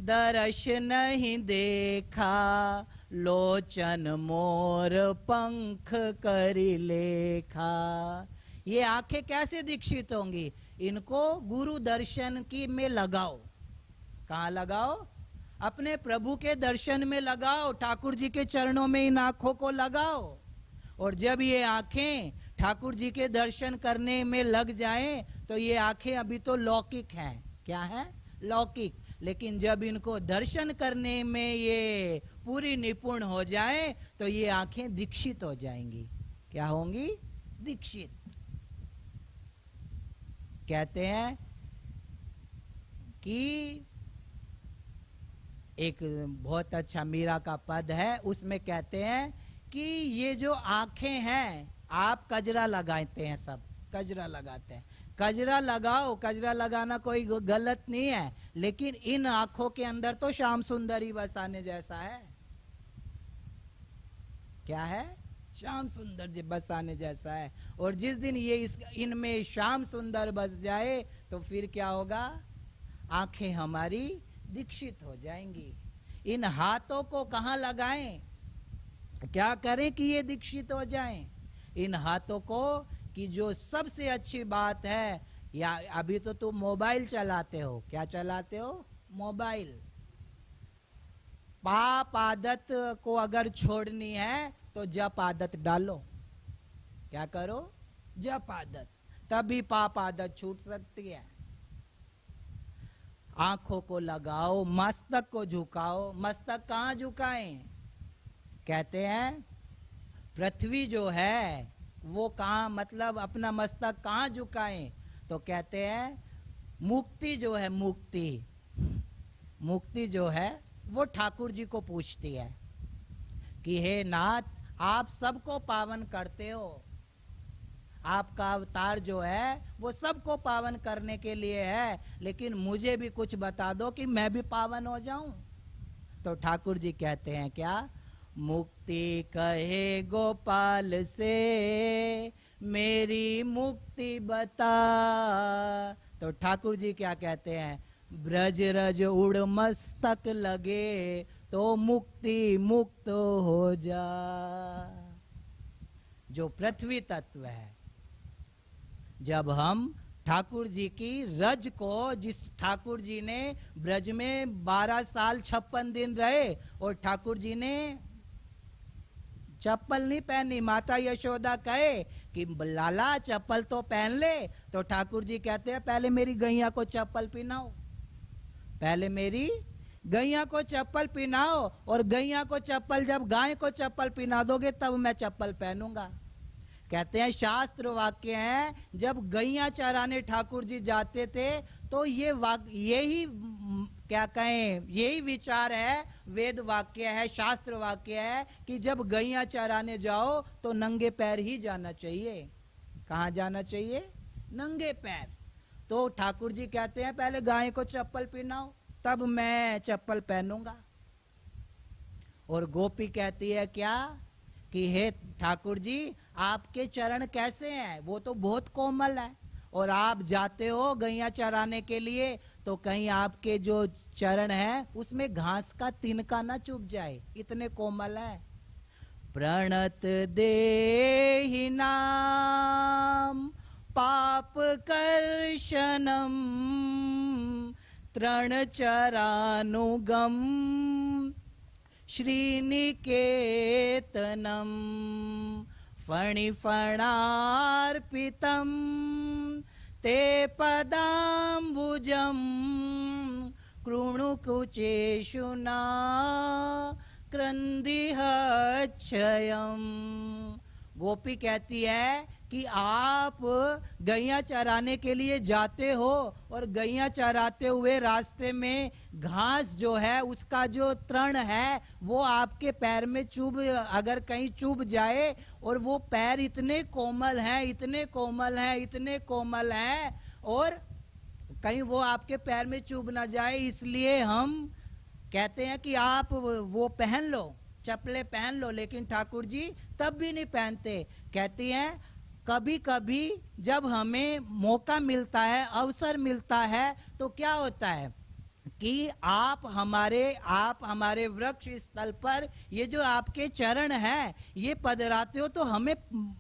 दर्श नहीं देखा, लोचन मोर पंख करी लेखा। ये आंखें कैसे दीक्षित होंगी? इनको गुरु दर्शन की में लगाओ। कहाँ लगाओ? अपने प्रभु के दर्शन में लगाओ, ठाकुर जी के चरणों में इन आंखों को लगाओ। और जब ये आंखें ठाकुर जी के दर्शन करने में लग जाएं, तो ये आंखें अभी तो लौकिक हैं। क्या है? लौकिक। लेकिन जब इनको दर्शन करने में ये पूरी निपुण हो जाए तो ये आंखें दीक्षित हो जाएंगी। क्या होंगी? दीक्षित। कहते हैं कि एक बहुत अच्छा मीरा का पद है, उसमें कहते हैं कि ये जो आंखें हैं, आप कजरा लगाते हैं, सब कजरा लगाते हैं, कजरा लगाओ, कजरा लगाना कोई गलत नहीं है, लेकिन इन आंखों के अंदर तो श्याम सुंदर ही बसाने जैसा है। क्या है? श्याम सुंदर जी बसाने जैसा है। और जिस दिन ये इनमें श्याम सुंदर बस जाए तो फिर क्या होगा? आंखें हमारी दीक्षित हो जाएंगी। इन हाथों को कहां लगाएं? क्या करें कि ये दीक्षित हो जाएं? इन हाथों को कि जो सबसे अच्छी बात है, या अभी तो तुम मोबाइल चलाते हो, क्या चलाते हो? मोबाइल। पाप आदत को अगर छोड़नी है तो जप आदत डालो। क्या करो? जप आदत, तभी पाप आदत छूट सकती है। आंखों को लगाओ, मस्तक को झुकाओ। मस्तक कहां झुकाएं? कहते हैं पृथ्वी जो है वो कहां, मतलब अपना मस्तक कहां झुकाएं? तो कहते हैं मुक्ति जो है, मुक्ति जो है वो ठाकुर जी को पूछती है कि हे नाथ, आप सबको पावन करते हो, आपका अवतार जो है वो सबको पावन करने के लिए है, लेकिन मुझे भी कुछ बता दो कि मैं भी पावन हो जाऊं। तो ठाकुर जी कहते हैं क्या? मुक्ति कहे गोपाल से मेरी मुक्ति बता। तो ठाकुर जी क्या कहते हैं? ब्रज रज उड़ मस्तक लगे तो मुक्ति मुक्त हो जा। जो पृथ्वी तत्व है, जब हम ठाकुर जी की रज को, जिस ठाकुर जी ने ब्रज में 12 साल 56 दिन रहे और ठाकुर जी ने चप्पल नहीं पहनी, माता यशोदा कहे कि लाला चप्पल तो पहन ले, तो ठाकुर जी कहते हैं पहले मेरी गैया को चप्पल पहनाओ, पहले मेरी गैया को चप्पल पहनाओ, और गैया को चप्पल, जब गाय को चप्पल पहना दोगे तब मैं चप्पल पहनूंगा। कहते हैं शास्त्र वाक्य हैं, जब गैया चराने ठाकुर जी जाते थे तो यही क्या कहें, यही विचार है, वेद वाक्य है, शास्त्र वाक्य है कि जब गैया चराने जाओ तो नंगे पैर ही जाना चाहिए। कहाँ जाना चाहिए? नंगे पैर। तो ठाकुर जी कहते हैं पहले गाय को चप्पल पहनाओ तब मैं चप्पल पहनूंगा। और गोपी कहती है क्या कि हे ठाकुर जी, आपके चरण कैसे हैं? वो तो बहुत कोमल है, और आप जाते हो गैया चराने के लिए तो कहीं आपके जो चरण है उसमें घास का तिनका ना चुभ जाए, इतने कोमल है। प्रणत देहि नाम पाप कर्षणम तृण चरानुगम श्रीनिकेतनम फणिफणार्पितम ते पदाम्बुजम कृणुकुचेषु न क्रन्दिहच्छयम्। गोपी कहती है कि आप गैया चराने के लिए जाते हो और गैया चराते हुए रास्ते में घास जो है उसका जो तृण है वो आपके पैर में अगर कहीं चुभ जाए, और वो पैर इतने कोमल हैं, इतने कोमल हैं, इतने कोमल हैं, और कहीं वो आपके पैर में चुभ ना जाए, इसलिए हम कहते हैं कि आप वो पहन लो, चप्पलें पहन लो। लेकिन ठाकुर जी तब भी नहीं पहनते। कहती हैं कभी कभी जब हमें मौका मिलता है, अवसर मिलता है, तो क्या होता है कि आप हमारे वृक्ष स्थल पर ये जो आपके चरण हैं ये पधराते हो तो हमें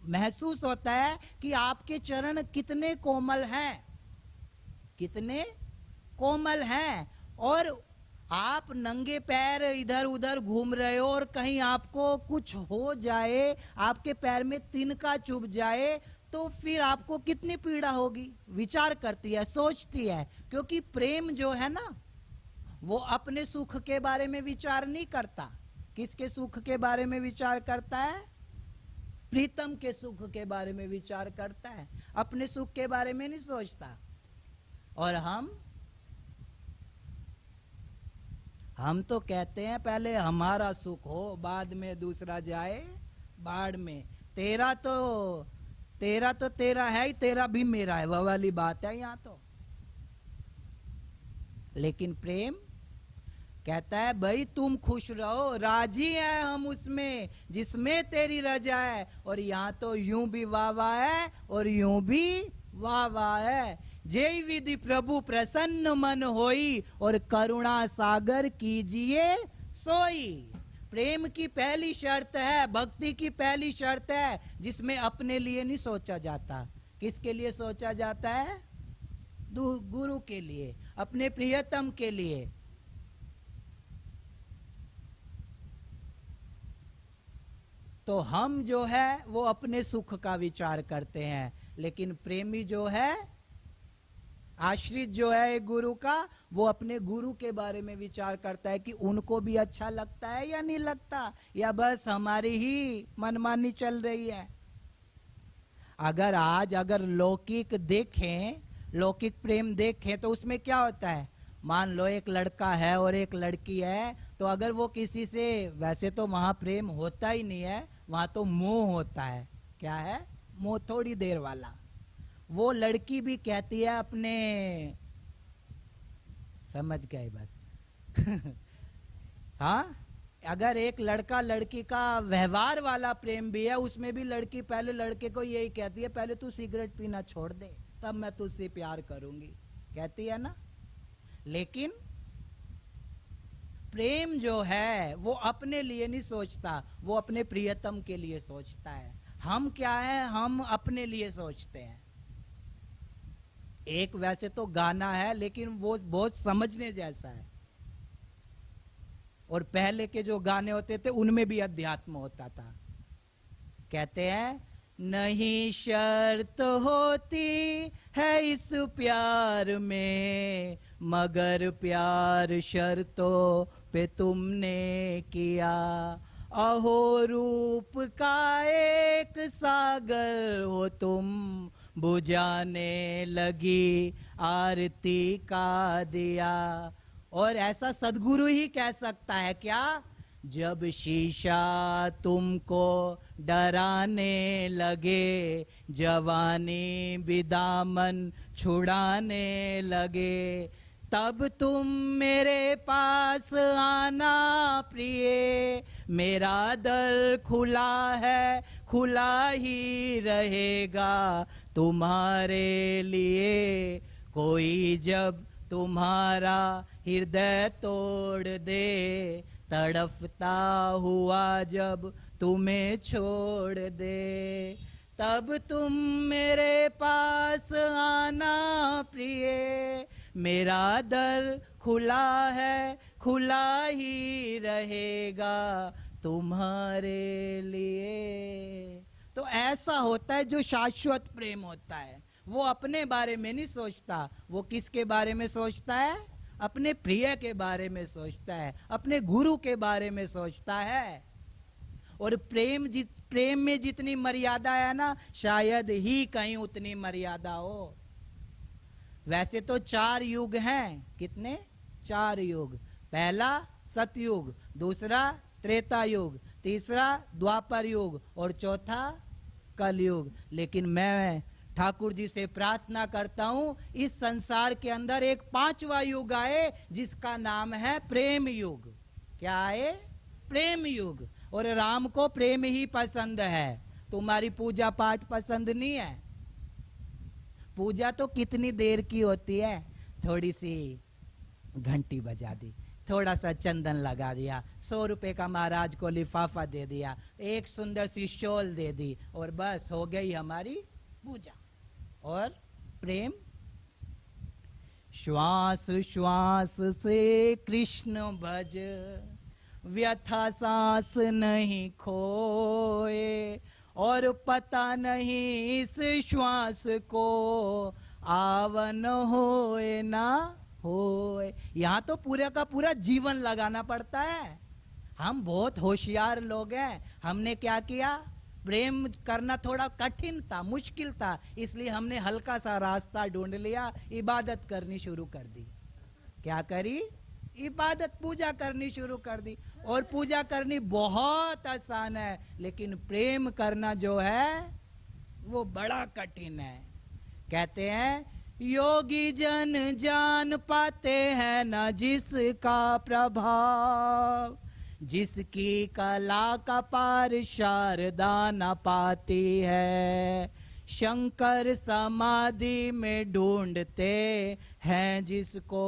महसूस होता है कि आपके चरण कितने कोमल हैं, कितने कोमल हैं। और आप नंगे पैर इधर उधर घूम रहे हो और कहीं आपको कुछ हो जाए, आपके पैर में तिनका चुभ जाए, तो फिर आपको कितनी पीड़ा होगी। विचार करती है, सोचती है, क्योंकि प्रेम जो है ना वो अपने सुख के बारे में विचार नहीं करता। किसके सुख के बारे में विचार करता है? प्रीतम के सुख के बारे में विचार करता है, अपने सुख के बारे में नहीं सोचता। और हम तो कहते हैं पहले हमारा सुख हो, बाद में दूसरा जाए बाढ़ में। तेरा तो तेरा है ही, तेरा भी मेरा है, वह वाली बात है यहाँ तो। लेकिन प्रेम कहता है भाई तुम खुश रहो, राजी है हम उसमें जिसमें तेरी रजा है। और यहाँ तो यूं भी वाह वाह है और यूं भी वाह वाह है। जय विधि प्रभु प्रसन्न मन होई और करुणा सागर कीजिए सोई। प्रेम की पहली शर्त है, भक्ति की पहली शर्त है, जिसमें अपने लिए नहीं सोचा जाता। किसके लिए सोचा जाता है? गुरु के लिए, अपने प्रियतम के लिए। तो हम जो है वो अपने सुख का विचार करते हैं, लेकिन प्रेमी जो है, आश्रित जो है एक गुरु का, वो अपने गुरु के बारे में विचार करता है कि उनको भी अच्छा लगता है या नहीं लगता, या बस हमारी ही मनमानी चल रही है। अगर लौकिक देखें, लौकिक प्रेम देखें तो उसमें क्या होता है? मान लो एक लड़का है और एक लड़की है, तो अगर वो किसी से, वैसे तो वहां प्रेम होता ही नहीं है, वहां तो मोह होता है। क्या है? मोह, थोड़ी देर वाला। वो लड़की भी कहती है अपने, समझ गए बस हाँ, अगर एक लड़का लड़की का व्यवहार वाला प्रेम भी है, उसमें भी लड़की पहले लड़के को यही कहती है पहले तू सिगरेट पीना छोड़ दे, तब मैं तुझसे प्यार करूंगी, कहती है ना। लेकिन प्रेम जो है वो अपने लिए नहीं सोचता, वो अपने प्रियतम के लिए सोचता है। हम क्या है? हम अपने लिए सोचते हैं। एक वैसे तो गाना है, लेकिन वो बहुत समझने जैसा है। और पहले के जो गाने होते थे उनमें भी अध्यात्म होता था। कहते हैं नहीं शर्त होती है इस प्यार में, मगर प्यार शर्तों पे तुमने किया। अहो रूप का एक सागर हो तुम, बुझाने लगी आरती का दिया। और ऐसा सदगुरु ही कह सकता है क्या? जब शीशा तुमको डराने लगे, जवानी बिदामन छुड़ाने लगे, तब तुम मेरे पास आना प्रिय। मेरा दर खुला है, खुला ही रहेगा तुम्हारे लिए। कोई जब तुम्हारा हृदय तोड़ दे, तड़पता हुआ जब तुम्हें छोड़ दे, तब तुम मेरे पास आना प्रिय। मेरा दर खुला है, खुला ही रहेगा तुम्हारे लिए। तो ऐसा होता है जो शाश्वत प्रेम होता है। वो अपने बारे में नहीं सोचता, वो किसके बारे में सोचता है? अपने प्रिय के बारे में सोचता है, अपने गुरु के बारे में सोचता है। और प्रेम में जितनी मर्यादा है ना, शायद ही कहीं उतनी मर्यादा हो। वैसे तो 4 युग हैं। कितने? 4 युग। पहला सतयुग, दूसरा त्रेता युग, तीसरा द्वापर युग और चौथा कलयुग। लेकिन मैं ठाकुर जी से प्रार्थना करता हूं इस संसार के अंदर एक 5वां युग आए, जिसका नाम है प्रेम युग। क्या आए? प्रेम युग। और राम को प्रेम ही पसंद है, तुम्हारी पूजा पाठ पसंद नहीं है। पूजा तो कितनी देर की होती है? थोड़ी सी घंटी बजा दी, थोड़ा सा चंदन लगा दिया, 100 रुपए का महाराज को लिफाफा दे दिया, एक सुंदर सी शॉल दे दी, और बस हो गई हमारी पूजा। और प्रेम, श्वास श्वास से कृष्ण भज, व्यथा सांस नहीं खोए, और पता नहीं इस श्वास को आवन होए ना हो, यहाँ तो पूरे का पूरा जीवन लगाना पड़ता है। हम बहुत होशियार लोग हैं, हमने क्या किया, प्रेम करना थोड़ा कठिन था, मुश्किल था, इसलिए हमने हल्का सा रास्ता ढूंढ लिया, इबादत करनी शुरू कर दी। क्या करी, इबादत, पूजा करनी शुरू कर दी। और पूजा करनी बहुत आसान है, लेकिन प्रेम करना जो है वो बड़ा कठिन है। कहते हैं योगी जन जान पाते हैं न जिसका प्रभाव, जिसकी कला का पार शारदा न पाती है, शंकर समाधि में ढूंढते हैं जिसको,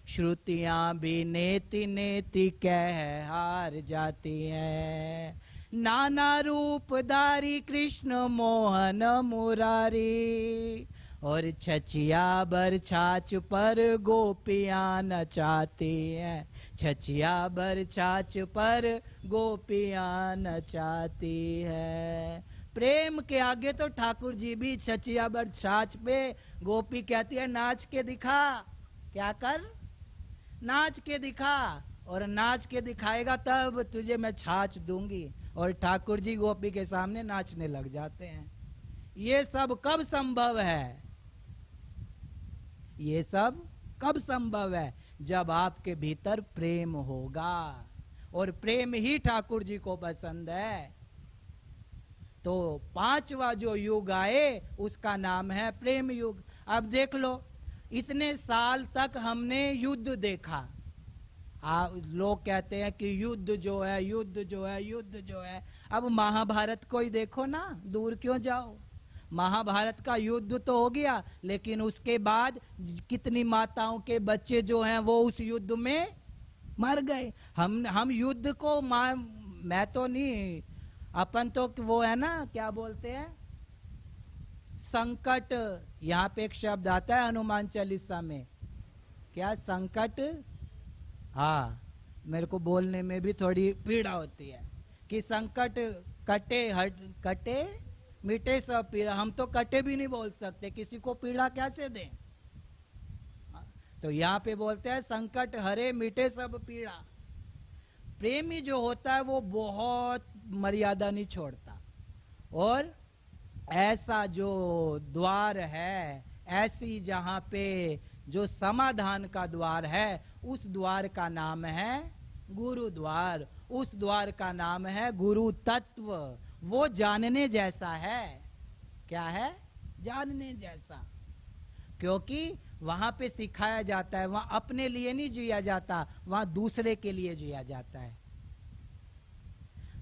श्रुतियां भी नेति नेति कह हार जाती हैं। नाना रूपधारी कृष्ण मोहन मुरारी, और छचिया बर छाछ पर गोपियां नचाती हैं, छचिया बर छाछ पर गोपियां नचाती है। प्रेम के आगे तो ठाकुर जी भी छचिया बर छाछ पे, गोपी कहती है नाच के दिखा, क्या कर, नाच के दिखा, और नाच के दिखाएगा तब तुझे मैं छाछ दूंगी। और ठाकुर जी गोपी के सामने नाचने लग जाते हैं। ये सब कब संभव है, ये सब कब संभव है, जब आपके भीतर प्रेम होगा, और प्रेम ही ठाकुर जी को पसंद है। तो पांचवा जो युग आए उसका नाम है प्रेम युग। अब देख लो, इतने साल तक हमने युद्ध देखा। लोग कहते हैं कि युद्ध जो है, युद्ध जो है, युद्ध जो है। अब महाभारत को ही देखो ना, दूर क्यों जाओ। महाभारत का युद्ध तो हो गया, लेकिन उसके बाद कितनी माताओं के बच्चे जो हैं वो उस युद्ध में मर गए। हम युद्ध को मैं तो नहीं, अपन तो वो है ना, क्या बोलते हैं, संकट। यहाँ पे एक शब्द आता है हनुमान चालीसा में, क्या संकट, हाँ, मेरे को बोलने में भी थोड़ी पीड़ा होती है कि संकट कटे, हट कटे मिटे सब पीड़ा। हम तो कटे भी नहीं बोल सकते, किसी को पीड़ा कैसे दें। तो यहाँ पे बोलते हैं संकट हरे मिटे सब पीड़ा। प्रेमी जो होता है वो बहुत मर्यादा नहीं छोड़ता, और ऐसा जो द्वार है, ऐसी जहाँ पे जो समाधान का द्वार है, उस द्वार का नाम है गुरुद्वार, उस द्वार का नाम है गुरु तत्व। वो जानने जैसा है, क्या है, जानने जैसा, क्योंकि वहां पे सिखाया जाता है, वहां अपने लिए नहीं जिया जाता, वहां दूसरे के लिए जिया जाता है।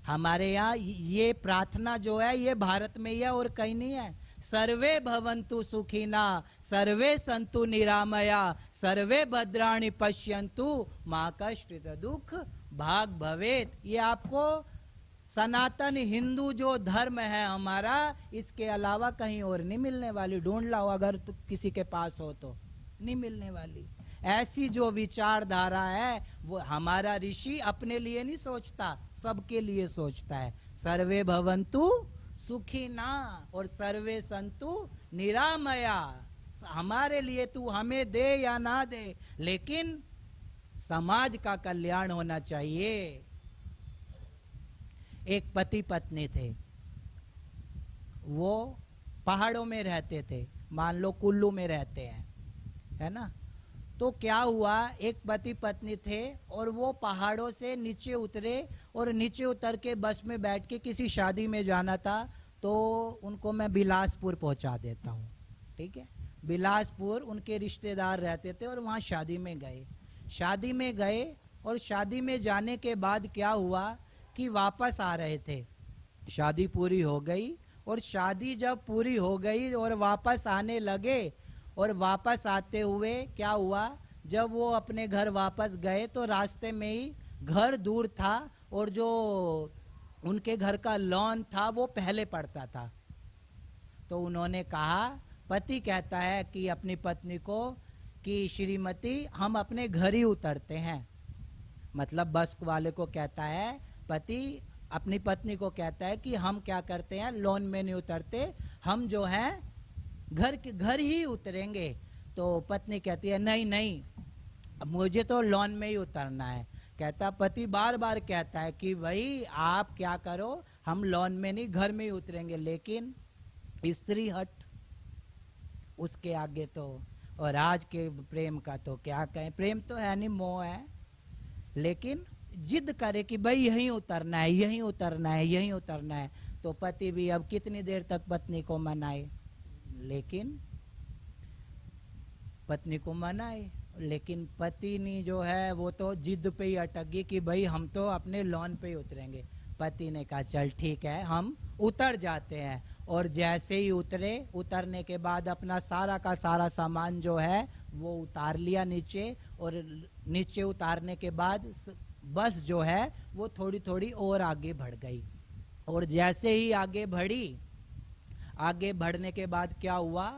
हमारे यहाँ ये प्रार्थना जो है ये भारत में ही है और कहीं नहीं है। सर्वे भवन्तु सुखिना, सर्वे सन्तु निरामया, सर्वे भद्राणि पश्यन्तु मा कश्चित् दुःख भाग भवेत्। ये आपको सनातन हिंदू जो धर्म है हमारा, इसके अलावा कहीं और नहीं मिलने वाली। ढूंढ लाओ अगर तो किसी के पास हो तो, नहीं मिलने वाली। ऐसी जो विचारधारा है वो हमारा ऋषि अपने लिए नहीं सोचता, सबके लिए सोचता है। सर्वे भवन्तु सुखी ना और सर्वे संतु निरामया। हमारे लिए तू हमें दे या ना दे, लेकिन समाज का कल्याण होना चाहिए। एक पति पत्नी थे, वो पहाड़ों में रहते थे, मान लो कुल्लू में रहते हैं, है ना। तो क्या हुआ, एक पति पत्नी थे और वो पहाड़ों से नीचे उतरे, और नीचे उतर के बस में बैठ के किसी शादी में जाना था। तो उनको मैं बिलासपुर पहुंचा देता हूँ, ठीक है। बिलासपुर उनके रिश्तेदार रहते थे और वहाँ शादी में गए। शादी में गए और शादी में जाने के बाद क्या हुआ कि वापस आ रहे थे, शादी पूरी हो गई। और शादी जब पूरी हो गई और वापस आने लगे, और वापस आते हुए क्या हुआ, जब वो अपने घर वापस गए तो रास्ते में ही घर दूर था, और जो उनके घर का लॉन था वो पहले पड़ता था। तो उन्होंने कहा, पति कहता है कि अपनी पत्नी को कि श्रीमती हम अपने घर ही उतरते हैं, मतलब बस वाले को कहता है, पति अपनी पत्नी को कहता है कि हम क्या करते हैं, लॉन में नहीं उतरते, हम जो है घर ही उतरेंगे। पत्नी तो पत्नी कहती है नहीं नहीं, मुझे तो लॉन में ही उतरना है। कहता पति बार बार कहता है कि भाई आप क्या करो, हम लॉन में नहीं घर में ही उतरेंगे, लेकिन स्त्री हट, उसके आगे तो। और आज के प्रेम का तो क्या कहें, प्रेम तो है नहीं, मोह है। लेकिन जिद करे कि भाई यहीं उतरना है, यहीं उतरना है, यहीं उतरना है, तो पति भी अब कितनी देर तक पत्नी को मनाए। लेकिन पत्नी को मनाए, लेकिन पत्नी जो है वो तो जिद पे ही अटक गई कि भाई हम तो अपने लॉन पे ही उतरेंगे। पति ने कहा चल ठीक है, हम उतर जाते हैं। और जैसे ही उतरे, उतरने के बाद अपना सारा का सारा सामान जो है वो उतार लिया नीचे। और नीचे उतारने के बाद बस जो है वो थोड़ी थोड़ी और आगे बढ़ गई। और जैसे ही आगे बढ़ी, आगे बढ़ने के बाद क्या हुआ,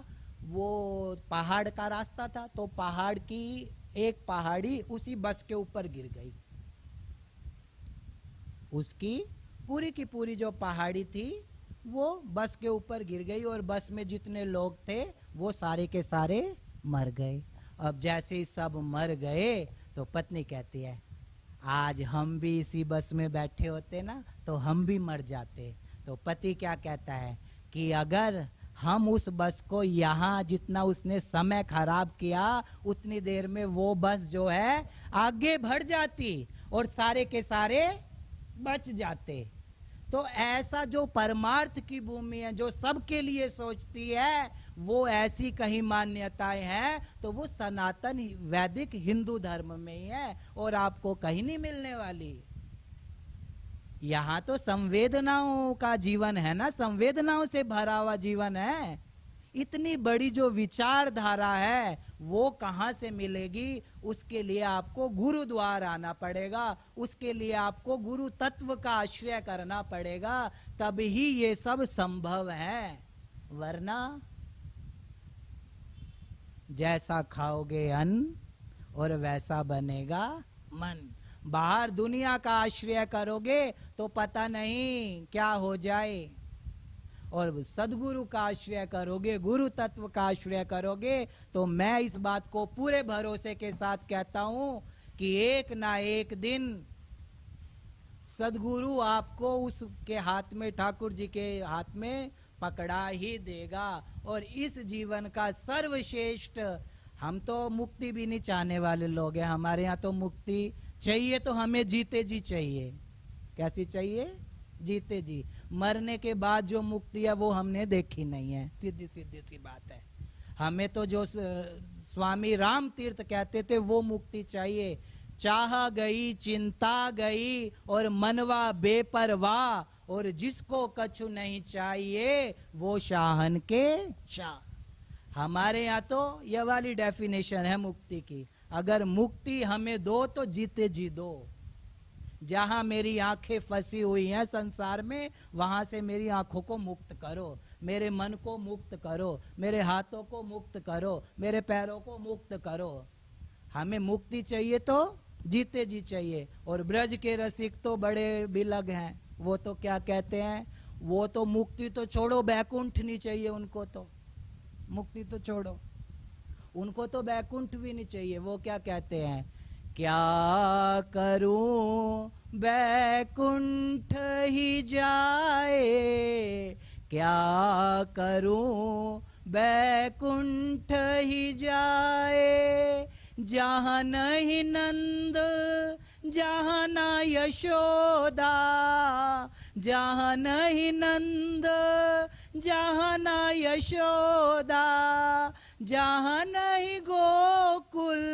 वो पहाड़ का रास्ता था, तो पहाड़ की एक पहाड़ी उसी बस के ऊपर गिर गई। उसकी पूरी की पूरी जो पहाड़ी थी वो बस के ऊपर गिर गई, और बस में जितने लोग थे वो सारे के सारे मर गए। अब जैसे ही सब मर गए तो पत्नी कहती है आज हम भी इसी बस में बैठे होते ना तो हम भी मर जाते। तो पति क्या कहता है कि अगर हम उस बस को यहाँ जितना उसने समय खराब किया उतनी देर में वो बस जो है आगे बढ़ जाती और सारे के सारे बच जाते। तो ऐसा जो परमार्थ की भूमि है, जो सबके लिए सोचती है, वो ऐसी कहीं मान्यताएं हैं तो वो सनातन वैदिक हिंदू धर्म में ही है और आपको कहीं नहीं मिलने वाली। यहाँ तो संवेदनाओं का जीवन है ना, संवेदनाओं से भरा हुआ जीवन है। इतनी बड़ी जो विचारधारा है वो कहाँ से मिलेगी? उसके लिए आपको गुरुद्वार आना पड़ेगा, उसके लिए आपको गुरु तत्व का आश्रय करना पड़ेगा, तब ही ये सब संभव है। वरना जैसा खाओगे अन्न और वैसा बनेगा मन। बाहर दुनिया का आश्रय करोगे तो पता नहीं क्या हो जाए, और सदगुरु का आश्रय करोगे, गुरु तत्व का आश्रय करोगे, तो मैं इस बात को पूरे भरोसे के साथ कहता हूं कि एक ना एक दिन सदगुरु आपको उसके हाथ में, ठाकुर जी के हाथ में पकड़ा ही देगा। और इस जीवन का सर्वश्रेष्ठ, हम तो मुक्ति भी नहीं चाहने वाले लोग हैं, हमारे यहाँ तो मुक्ति चाहिए तो हमें जीते जी चाहिए। कैसी चाहिए? जीते जी। मरने के बाद जो मुक्ति है वो हमने देखी नहीं है, सीधी सीधी सी बात है। हमें तो जो स्वामी राम तीर्थ कहते थे वो मुक्ति चाहिए। चाह गई, चिंता गई और मनवा बेपरवाह, और जिसको कछु नहीं चाहिए वो शाहन के शाह। हमारे यहाँ तो यह वाली डेफिनेशन है मुक्ति की, अगर मुक्ति हमें दो तो जीते जी दो। जहां मेरी आंखें फंसी हुई हैं संसार में, वहां से मेरी आंखों को मुक्त करो, मेरे मन को मुक्त करो, मेरे हाथों को मुक्त करो, मेरे पैरों को मुक्त करो। हमें मुक्ति चाहिए तो जीते जी चाहिए। और ब्रज के रसिक तो बड़े बिलग हैं, वो तो क्या कहते हैं, वो तो मुक्ति तो छोड़ो, बैकुंठ नहीं चाहिए उनको, तो मुक्ति तो छोड़ो, उनको तो बैकुंठ भी नहीं चाहिए। वो क्या कहते हैं, क्या करूं बैकुंठ ही जाए, क्या करूं बैकुंठ ही जाए, जहां नहीं नंद जहां ना यशोदा, जहां नहीं नंद जहां ना यशोदा, जहां नहीं गोकुल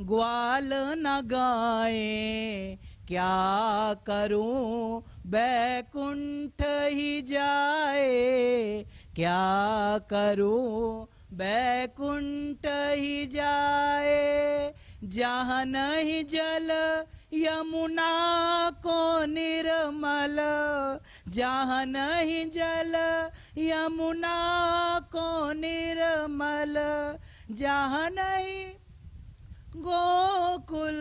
ग्वाल न गाए, क्या करूं बैकुंठ ही जाए, क्या करूं बैकुंठ ही जाए, जहां नहीं जल यमुना को निर्मल, जहां नहीं जल यमुना को निर्मल, जहां नहीं गोकुल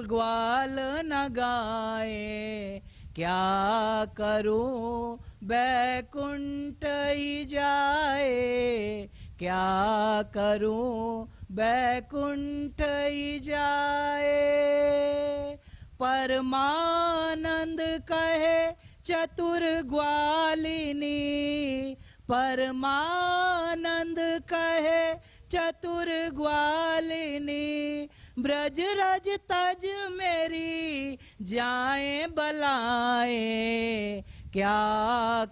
ग्वाल न गाए, क्या करूं बैकुंठ ही जाए, क्या करूं बैकुंठ ही जाए। परमानंद कहे चतुर ग्वालिनी, परमानंद कहे चतुर ग्वालिनी, ब्रज रज तज मेरी जाए बलाए। क्या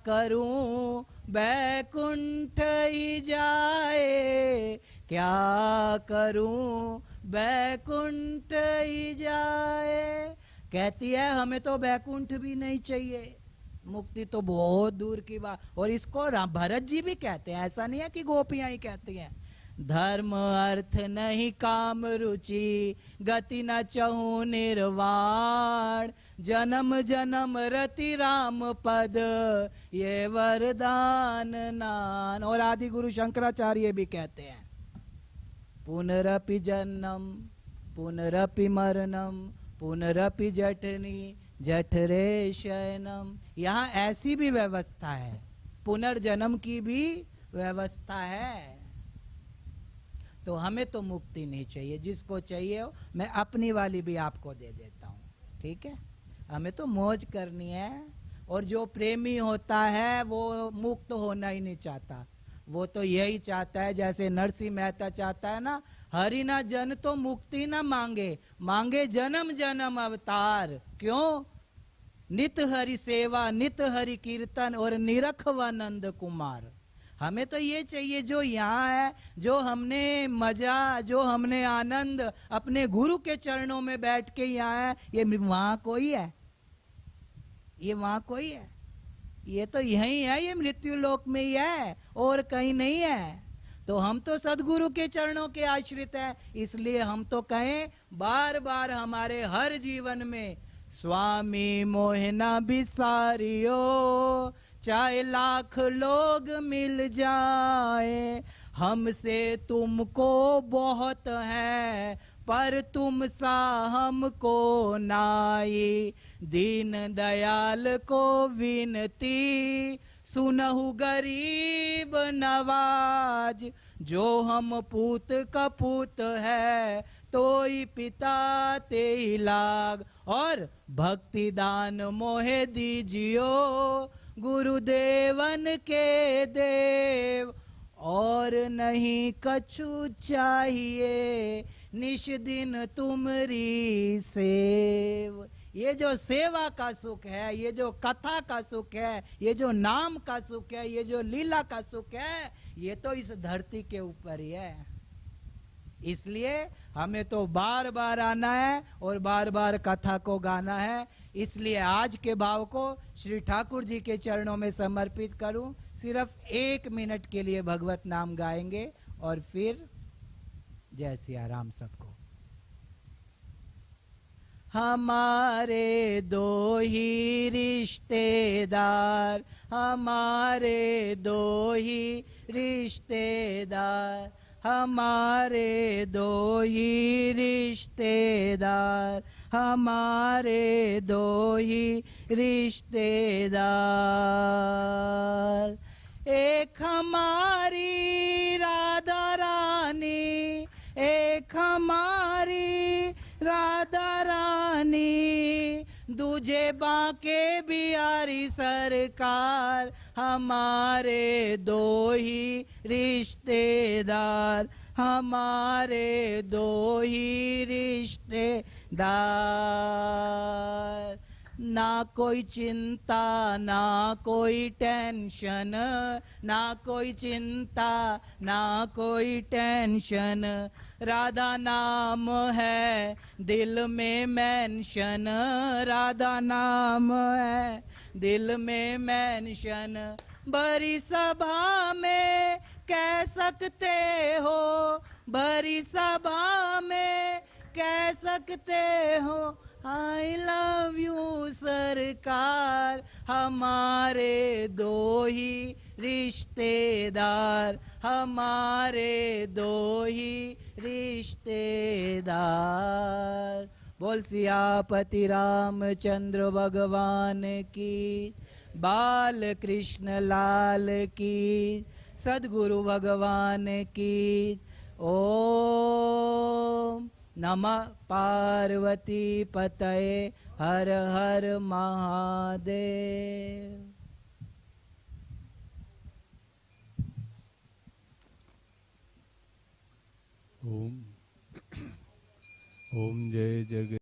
करूं बैकुंठ ही जाए, क्या करूं बैकुंठ ही जाए। कहती है हमें तो बैकुंठ भी नहीं चाहिए, मुक्ति तो बहुत दूर की बात। और इसको भरत जी भी कहते हैं, ऐसा नहीं है कि गोपियां ही कहती हैं। धर्म अर्थ नहीं काम रुचि, गति न चहु निर्वाण, जन्म जन्म रति राम पद, ये वरदान नान। और आदि गुरु शंकराचार्य भी कहते हैं, पुनरपि जन्म पुनरपि मरणम, पुनरपि जठनी जठरे शयनम। यहाँ ऐसी भी व्यवस्था है, पुनर्जन्म की भी व्यवस्था है। तो हमें तो मुक्ति नहीं चाहिए, जिसको चाहिए हो मैं अपनी वाली भी आपको दे देता हूँ, ठीक है। हमें तो मौज करनी है। और जो प्रेमी होता है वो मुक्त होना ही नहीं चाहता, वो तो यही चाहता है जैसे नरसिंह मेहता चाहता है ना, हरि ना जन तो मुक्ति ना मांगे, मांगे जन्म जन्म अवतार। क्यों? नित हरि सेवा नित हरि कीर्तन और निरखवानंद कुमार। हमें तो ये चाहिए जो यहाँ है, जो हमने मजा, जो हमने आनंद अपने गुरु के चरणों में बैठ के यहाँ है, ये वहां कोई है? ये वहां कोई है? ये तो यही है, ये मृत्यु लोक में ही है और कहीं नहीं है। तो हम तो सदगुरु के चरणों के आश्रित है, इसलिए हम तो कहें बार बार हमारे हर जीवन में, स्वामी मोहना बिसारियो, चाहे लाख लोग मिल जाए, हमसे तुमको बहुत है पर तुम सा हमको नाई। दीन दयाल को विनती सुनहु गरीब नवाज, जो हम पूत कपूत है तोई पिता ते लाग। और भक्ति दान मोहे दीजियो गुरुदेवन के देव, और नहीं कछु चाहिए निश दिन तुमरी सेव। ये जो सेवा का सुख है, ये जो कथा का सुख है, ये जो नाम का सुख है, ये जो लीला का सुख है, ये तो इस धरती के ऊपर ही है। इसलिए हमें तो बार बार आना है और बार बार कथा को गाना है। इसलिए आज के भाव को श्री ठाकुर जी के चरणों में समर्पित करूं। सिर्फ 1 मिनट के लिए भगवत नाम गाएंगे और फिर जय सिया राम सबको। हमारे दो ही रिश्तेदार, हमारे दो ही रिश्तेदार, हमारे दो ही रिश्तेदार, हमारे दो ही रिश्तेदार। एक हमारी राधा रानी, एक हमारी राधा रानी, दूजे बांके बिहारी सरकार, हमारे दो ही रिश्तेदार, हमारे दो ही रिश्तेदार। ना कोई चिंता ना कोई टेंशन, ना कोई चिंता ना कोई टेंशन, राधा नाम है दिल में मेंशन, राधा नाम है दिल में मेंशन। बड़ी सभा में कह सकते हो, बड़ी सभा में कह सकते हो, आई लव यू सरकार, हमारे दो ही रिश्तेदार, हमारे दो ही रिश्तेदार। बोल सियापति रामचंद्र भगवान की, बाल कृष्ण लाल की, सद्गुरु भगवान की। ओम नमः पार्वती पतये हर हर महादेव। ओम ओम जय जगत